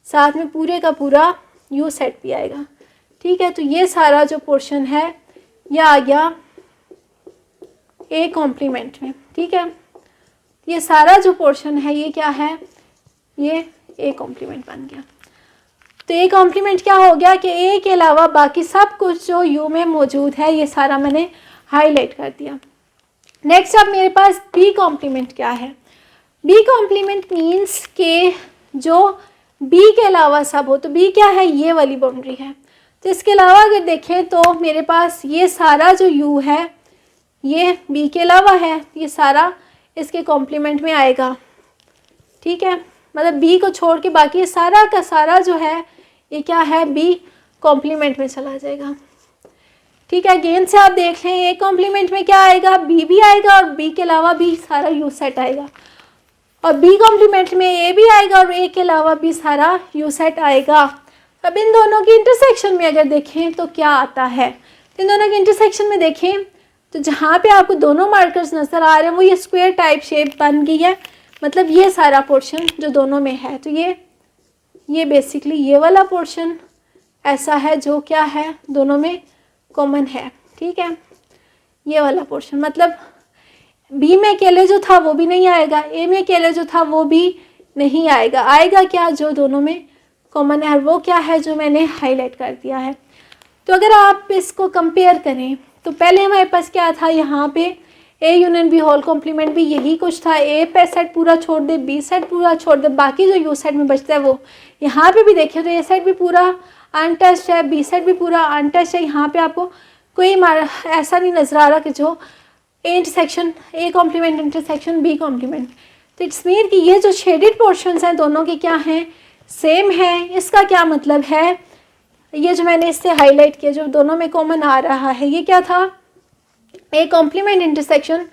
साथ में पूरे का पूरा यू सेट भी आएगा। ठीक है, तो ये सारा जो पोर्शन है ये आ गया ए कॉम्प्लीमेंट में। ठीक है, ये सारा जो पोर्शन है ये क्या है, ये ए कॉम्प्लीमेंट बन गया। तो ए कॉम्प्लीमेंट क्या हो गया कि ए के अलावा बाकी सब कुछ जो यू में मौजूद है ये सारा मैंने हाईलाइट कर दिया। नेक्स्ट अब मेरे पास बी कॉम्प्लीमेंट क्या है। बी कॉम्प्लीमेंट मीन्स के जो बी के अलावा सब हो, तो बी क्या है, ये वाली बाउंड्री है। तो इसके अलावा अगर देखें तो मेरे पास ये सारा जो यू है ये बी के अलावा है, ये सारा इसके कॉम्प्लीमेंट में आएगा। ठीक है, मतलब बी को छोड़ के बाकी सारा का सारा जो है ये क्या है, बी कॉम्प्लीमेंट में चला जाएगा। ठीक है, अगेन से आप देख लें ए कॉम्प्लीमेंट में क्या आएगा, बी भी आएगा और बी के अलावा भी सारा यू सेट आएगा, और बी कॉम्प्लीमेंट में ए भी आएगा और ए के अलावा भी सारा यू सेट आएगा। अब इन दोनों की इंटरसेक्शन में अगर देखें तो क्या आता है, इन दोनों की इंटरसेक्शन में देखें तो जहाँ पे आपको दोनों मार्कर्स नज़र आ रहे हैं वो ये स्क्वायर टाइप शेप बन गई है, मतलब ये सारा पोर्शन जो दोनों में है। तो ये बेसिकली ये वाला पोर्शन ऐसा है जो क्या है, दोनों में कॉमन है। ठीक है, ये वाला पोर्शन मतलब बी में अकेले जो था वो भी नहीं आएगा, ए में अकेले जो था वो भी नहीं आएगा, आएगा क्या जो दोनों में कॉमन है, और वो क्या है जो मैंने हाईलाइट कर दिया है। तो अगर आप इसको कंपेयर करें तो पहले हमारे पास क्या था, यहाँ पे A union B whole complement भी यही कुछ था, ए पे सेट पूरा छोड़ दे, बी सेट पूरा छोड़ दे, बाकी जो यू सेट में बचता है वो, यहाँ पे भी देखें तो ए सेट भी पूरा अनटच्ड है, बी सेट भी पूरा अनटच्ड है। यहाँ पे आपको कोई ऐसा नहीं नज़र आ रहा कि जो A intersection A complement intersection B complement. तो इट्स मीन कि ये जो शेडेड पोर्शंस हैं दोनों के क्या हैं, सेम है। इसका क्या मतलब है, ये जो मैंने इससे हाईलाइट किया जो दोनों में कॉमन आ रहा है ये क्या था, A complement intersection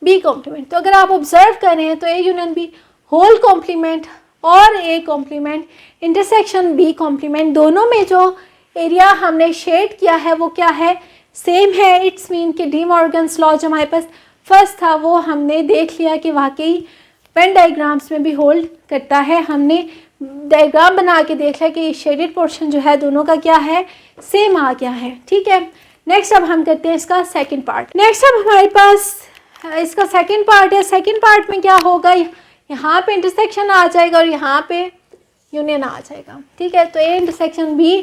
B complement. तो अगर आप ऑब्जर्व करें तो A union B whole complement और A complement intersection B complement दोनों में जो एरिया हमने शेड किया है वो क्या है, सेम है। इट्स मीन कि डी मॉर्गन्स लॉ जो हमारे पास फर्स्ट था वो हमने देख लिया कि वाकई वेन डायग्राम्स में भी होल्ड करता है। हमने डायग्राम बना के देख लिया कि शेडेड पोर्शन जो है दोनों का क्या है, सेम आ गया है। ठीक है, नेक्स्ट अब हम करते हैं इसका सेकंड पार्ट। नेक्स्ट अब हमारे पास इसका सेकंड पार्ट है। सेकंड पार्ट में क्या होगा, यहाँ पे इंटरसेक्शन आ जाएगा और यहाँ पे यूनियन आ जाएगा। ठीक है, तो A intersection B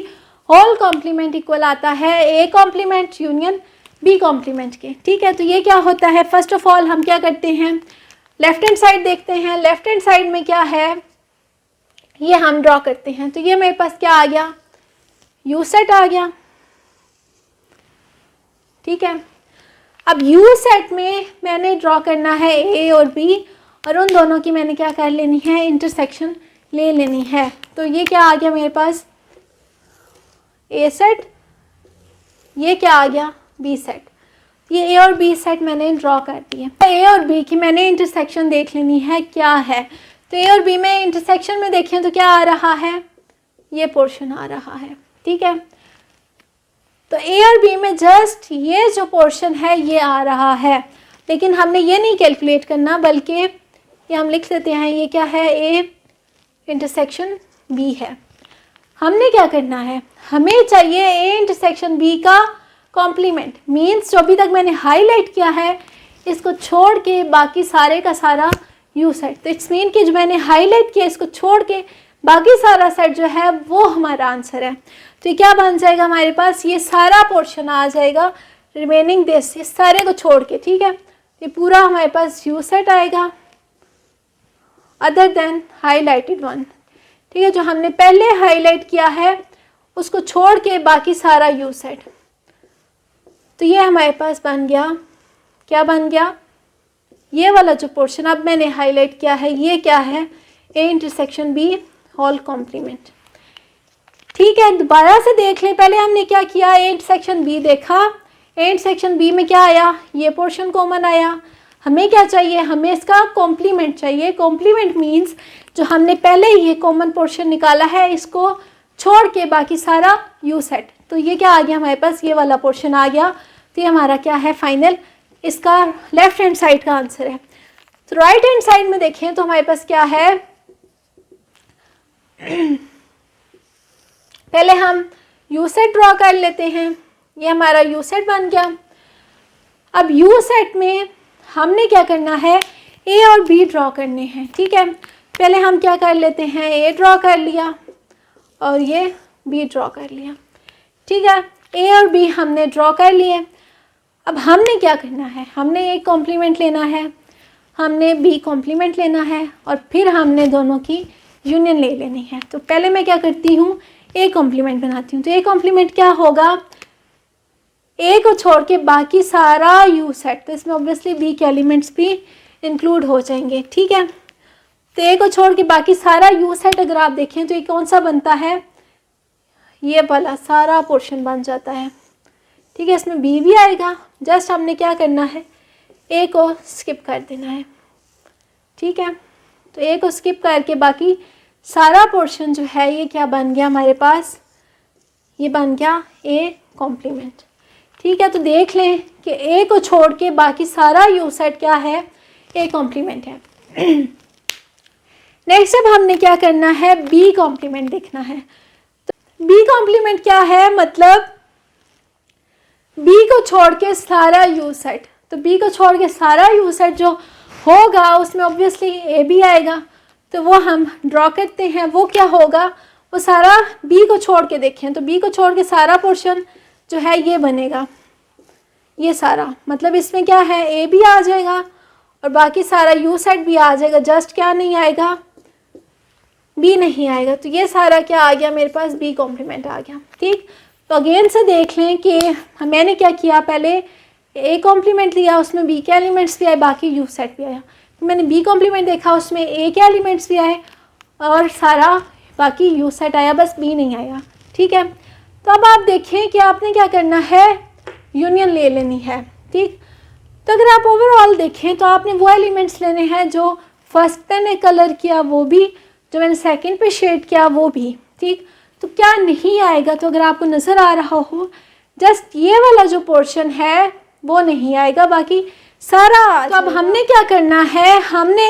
whole complement equal आता है A complement union B complement के। ठीक है, तो ये क्या होता है, फर्स्ट ऑफ ऑल हम क्या करते हैं, लेफ्ट हैंड साइड देखते हैं। लेफ्ट हैंड साइड में क्या है ये हम ड्रॉ करते हैं। तो ये मेरे पास क्या आ गया, यू सेट आ गया। ठीक है, अब यू सेट में मैंने ड्रॉ करना है ए और बी, और उन दोनों की मैंने क्या कर लेनी है, इंटरसेक्शन ले लेनी है। तो ये क्या आ गया मेरे पास, ए सेट, ये क्या आ गया, बी सेट। ये ए और बी सेट मैंने ड्रॉ कर दिए। ए और बी की मैंने इंटरसेक्शन देख लेनी है क्या है। तो ए और बी में इंटरसेक्शन में देखें तो क्या आ रहा है, ये पोर्शन आ रहा है, ठीक है। तो ए और बी में जस्ट ये जो पोर्शन है ये आ रहा है, लेकिन हमने ये नहीं कैलकुलेट करना, बल्कि ये हम लिख लेते हैं, ये क्या है, ए इंटरसेक्शन बी है। हमने क्या करना है, हमें चाहिए ए इंटरसेक्शन बी का कॉम्प्लीमेंट, मीन्स जो अभी तक मैंने हाईलाइट किया है इसको छोड़ के बाकी सारे का सारा यू सेट। तो इट्स मीन कि जो मैंने हाईलाइट किया इसको छोड़ के बाकी सारा सेट जो है वो हमारा आंसर है। तो ये क्या बन जाएगा हमारे पास, ये सारा पोर्शन आ जाएगा रिमेनिंग दिस, इस सारे को छोड़ के, ठीक है। ये पूरा हमारे पास यू सेट आएगा अदर देन हाईलाइटेड वन, ठीक है। जो हमने पहले हाईलाइट किया है उसको छोड़ के बाकी सारा यू सेट। तो ये हमारे पास बन गया, क्या बन गया, ये वाला जो पोर्शन अब मैंने हाईलाइट किया है ये क्या है, A intersection B whole complement, ठीक है। दोबारा से देख लें, पहले हमने क्या किया, ए इंटरसेक्शन बी देखा, ए इंटरसेक्शन बी में क्या आया, ये पोर्शन कॉमन आया। हमें क्या चाहिए, हमें इसका कॉम्प्लीमेंट चाहिए। कॉम्प्लीमेंट मीन्स जो हमने पहले ये कॉमन पोर्शन निकाला है इसको छोड़ के बाकी सारा यू सेट। तो ये क्या आ गया हमारे पास, ये वाला पोर्शन आ गया। तो ये हमारा क्या है फाइनल, इसका लेफ्ट हैंड साइड का आंसर है। तो राइट हैंड साइड में देखें तो हमारे पास क्या है, पहले हम यू सेट ड्रॉ कर लेते हैं। ये हमारा यू सेट बन गया। अब यू सेट में हमने क्या करना है, ए और बी ड्रॉ करने हैं, ठीक है। पहले हम क्या कर लेते हैं, ए ड्रॉ कर लिया और ये बी ड्रॉ कर लिया, ठीक है। ए और बी हमने ड्रॉ कर लिए। अब हमने क्या करना है, हमने ए कॉम्प्लीमेंट लेना है, हमने बी कॉम्प्लीमेंट लेना है और फिर हमने दोनों की यूनियन ले लेनी है। तो पहले मैं क्या करती हूँ, ए कॉम्प्लीमेंट बनाती हूँ। तो ए कॉम्प्लीमेंट क्या होगा, ए को छोड़ के बाकी सारा यू सेट, तो इसमें ऑब्वियसली बी के एलिमेंट्स भी इंक्लूड हो जाएंगे, ठीक है। तो ए को छोड़ के बाकी सारा यू सेट अगर आप देखें तो ये कौन सा बनता है, ये वाला सारा पोर्शन बन जाता है, ठीक है। इसमें बी भी आएगा, जस्ट हमने क्या करना है, ए को स्किप कर देना है, ठीक है। तो ए को स्किप करके बाकी सारा पोर्शन जो है ये क्या बन गया हमारे पास, ये बन गया ए कॉम्प्लीमेंट, ठीक है। तो देख लें कि ए को छोड़ के बाकी सारा यू सेट क्या है, ए कॉम्प्लीमेंट है। नेक्स्ट अब हमने क्या करना है, बी कॉम्प्लीमेंट देखना है। तो बी कॉम्प्लीमेंट क्या है, मतलब बी को छोड़ के सारा यू सेट। तो बी को छोड़ के सारा यू सेट जो होगा उसमें ऑब्वियसली ए भी आएगा, तो वो हम ड्रॉ करते हैं। वो क्या होगा, वो सारा बी को छोड़ के देखें तो बी को छोड़ के सारा पोर्शन जो है ये बनेगा, ये सारा, मतलब इसमें क्या है, ए भी आ जाएगा और बाकी सारा यू सेट भी आ जाएगा, जस्ट क्या नहीं आएगा, बी नहीं आएगा। तो ये सारा क्या आ गया मेरे पास, बी कॉम्प्लीमेंट आ गया, ठीक। तो अगेन से देख लें कि मैंने क्या किया, पहले ए कॉम्प्लीमेंट लिया, उसमें बी के एलिमेंट्स भी आए, बाकी यू सेट भी आया। तो मैंने बी कॉम्प्लीमेंट देखा, उसमें ए के एलिमेंट्स भी आए और सारा बाकी यू सेट आया, बस बी नहीं आया, ठीक है। तो अब आप देखें कि आपने क्या करना है, यूनियन ले लेनी है, ठीक। तो अगर आप ओवरऑल देखें तो आपने वो एलिमेंट्स लेने हैं जो फर्स्ट पे ने कलर किया वो भी, जो मैंने सेकंड पे शेड किया वो भी, ठीक। तो क्या नहीं आएगा, तो अगर आपको नज़र आ रहा हो जस्ट ये वाला जो पोर्शन है वो नहीं आएगा, बाकी सारा। तो अब हमने क्या करना है, हमने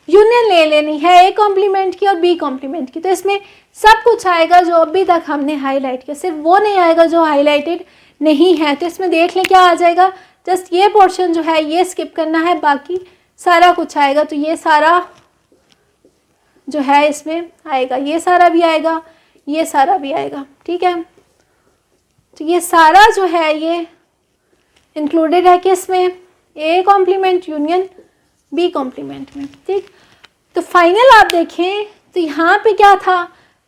यूनियन ले लेनी है ए कॉम्प्लीमेंट की और बी कॉम्प्लीमेंट की। तो इसमें सब कुछ आएगा जो अभी तक हमने हाईलाइट किया, सिर्फ वो नहीं आएगा जो हाईलाइटेड नहीं है। तो इसमें देख लें क्या आ जाएगा, जस्ट ये पोर्शन जो है ये स्किप करना है, बाकी सारा कुछ आएगा। तो ये सारा जो है इसमें आएगा, ये सारा भी आएगा, ये सारा भी आएगा, ठीक है। तो ये सारा जो है ये इंक्लूडेड है कि इसमें A complement union B complement में, ठीक। तो फाइनल आप देखें तो यहाँ पे क्या था,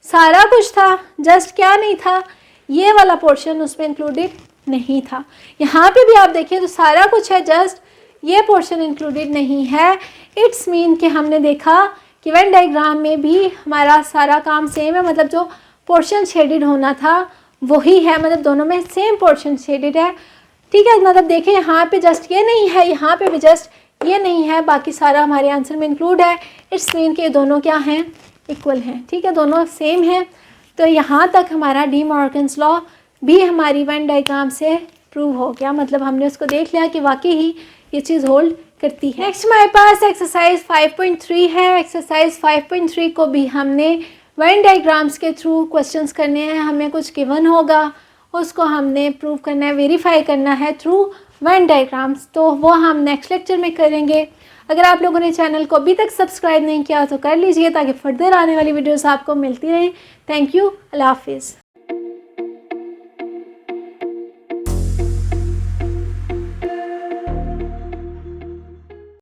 सारा कुछ था, जस्ट क्या नहीं था, ये वाला पोर्शन उसमें इंक्लूडेड नहीं था। यहाँ पे भी आप देखें तो सारा कुछ है, जस्ट ये पोर्शन इंक्लूडेड नहीं है। इट्स मीन कि हमने देखा कि वेन डायग्राम में भी हमारा सारा काम सेम है, मतलब जो पोर्शन शेडेड होना था वही है, मतलब दोनों में सेम पोर्शन शेडेड है, ठीक है। मतलब देखें यहाँ पे जस्ट ये नहीं है, यहाँ पे भी जस्ट ये नहीं है, बाकी सारा हमारे आंसर में इंक्लूड है। इट्स मीन कि ये दोनों क्या हैं, इक्वल हैं, ठीक है, दोनों सेम हैं। तो यहाँ तक हमारा डी मॉर्गन्स लॉ भी हमारी वेन डायग्राम से प्रूव हो गया, मतलब हमने उसको देख लिया कि वाकई ही ये चीज़ होल्ड करती है। नेक्स्ट हमारे पास एक्सरसाइज 5.3 है। एक्सरसाइज 5.3 को भी हमने वेन डायग्राम्स के थ्रू क्वेश्चंस करने हैं। हमें कुछ गिवन होगा, उसको हमने प्रूव करना है, वेरीफाई करना है थ्रू वेन डायग्राम्स, तो वो हम नेक्स्ट लेक्चर में करेंगे। अगर आप लोगों ने चैनल को अभी तक सब्सक्राइब नहीं किया तो कर लीजिए ताकि फर्दर आने वाली वीडियोस आपको मिलती रहें। थैंक यू, अल्लाह हाफिज़।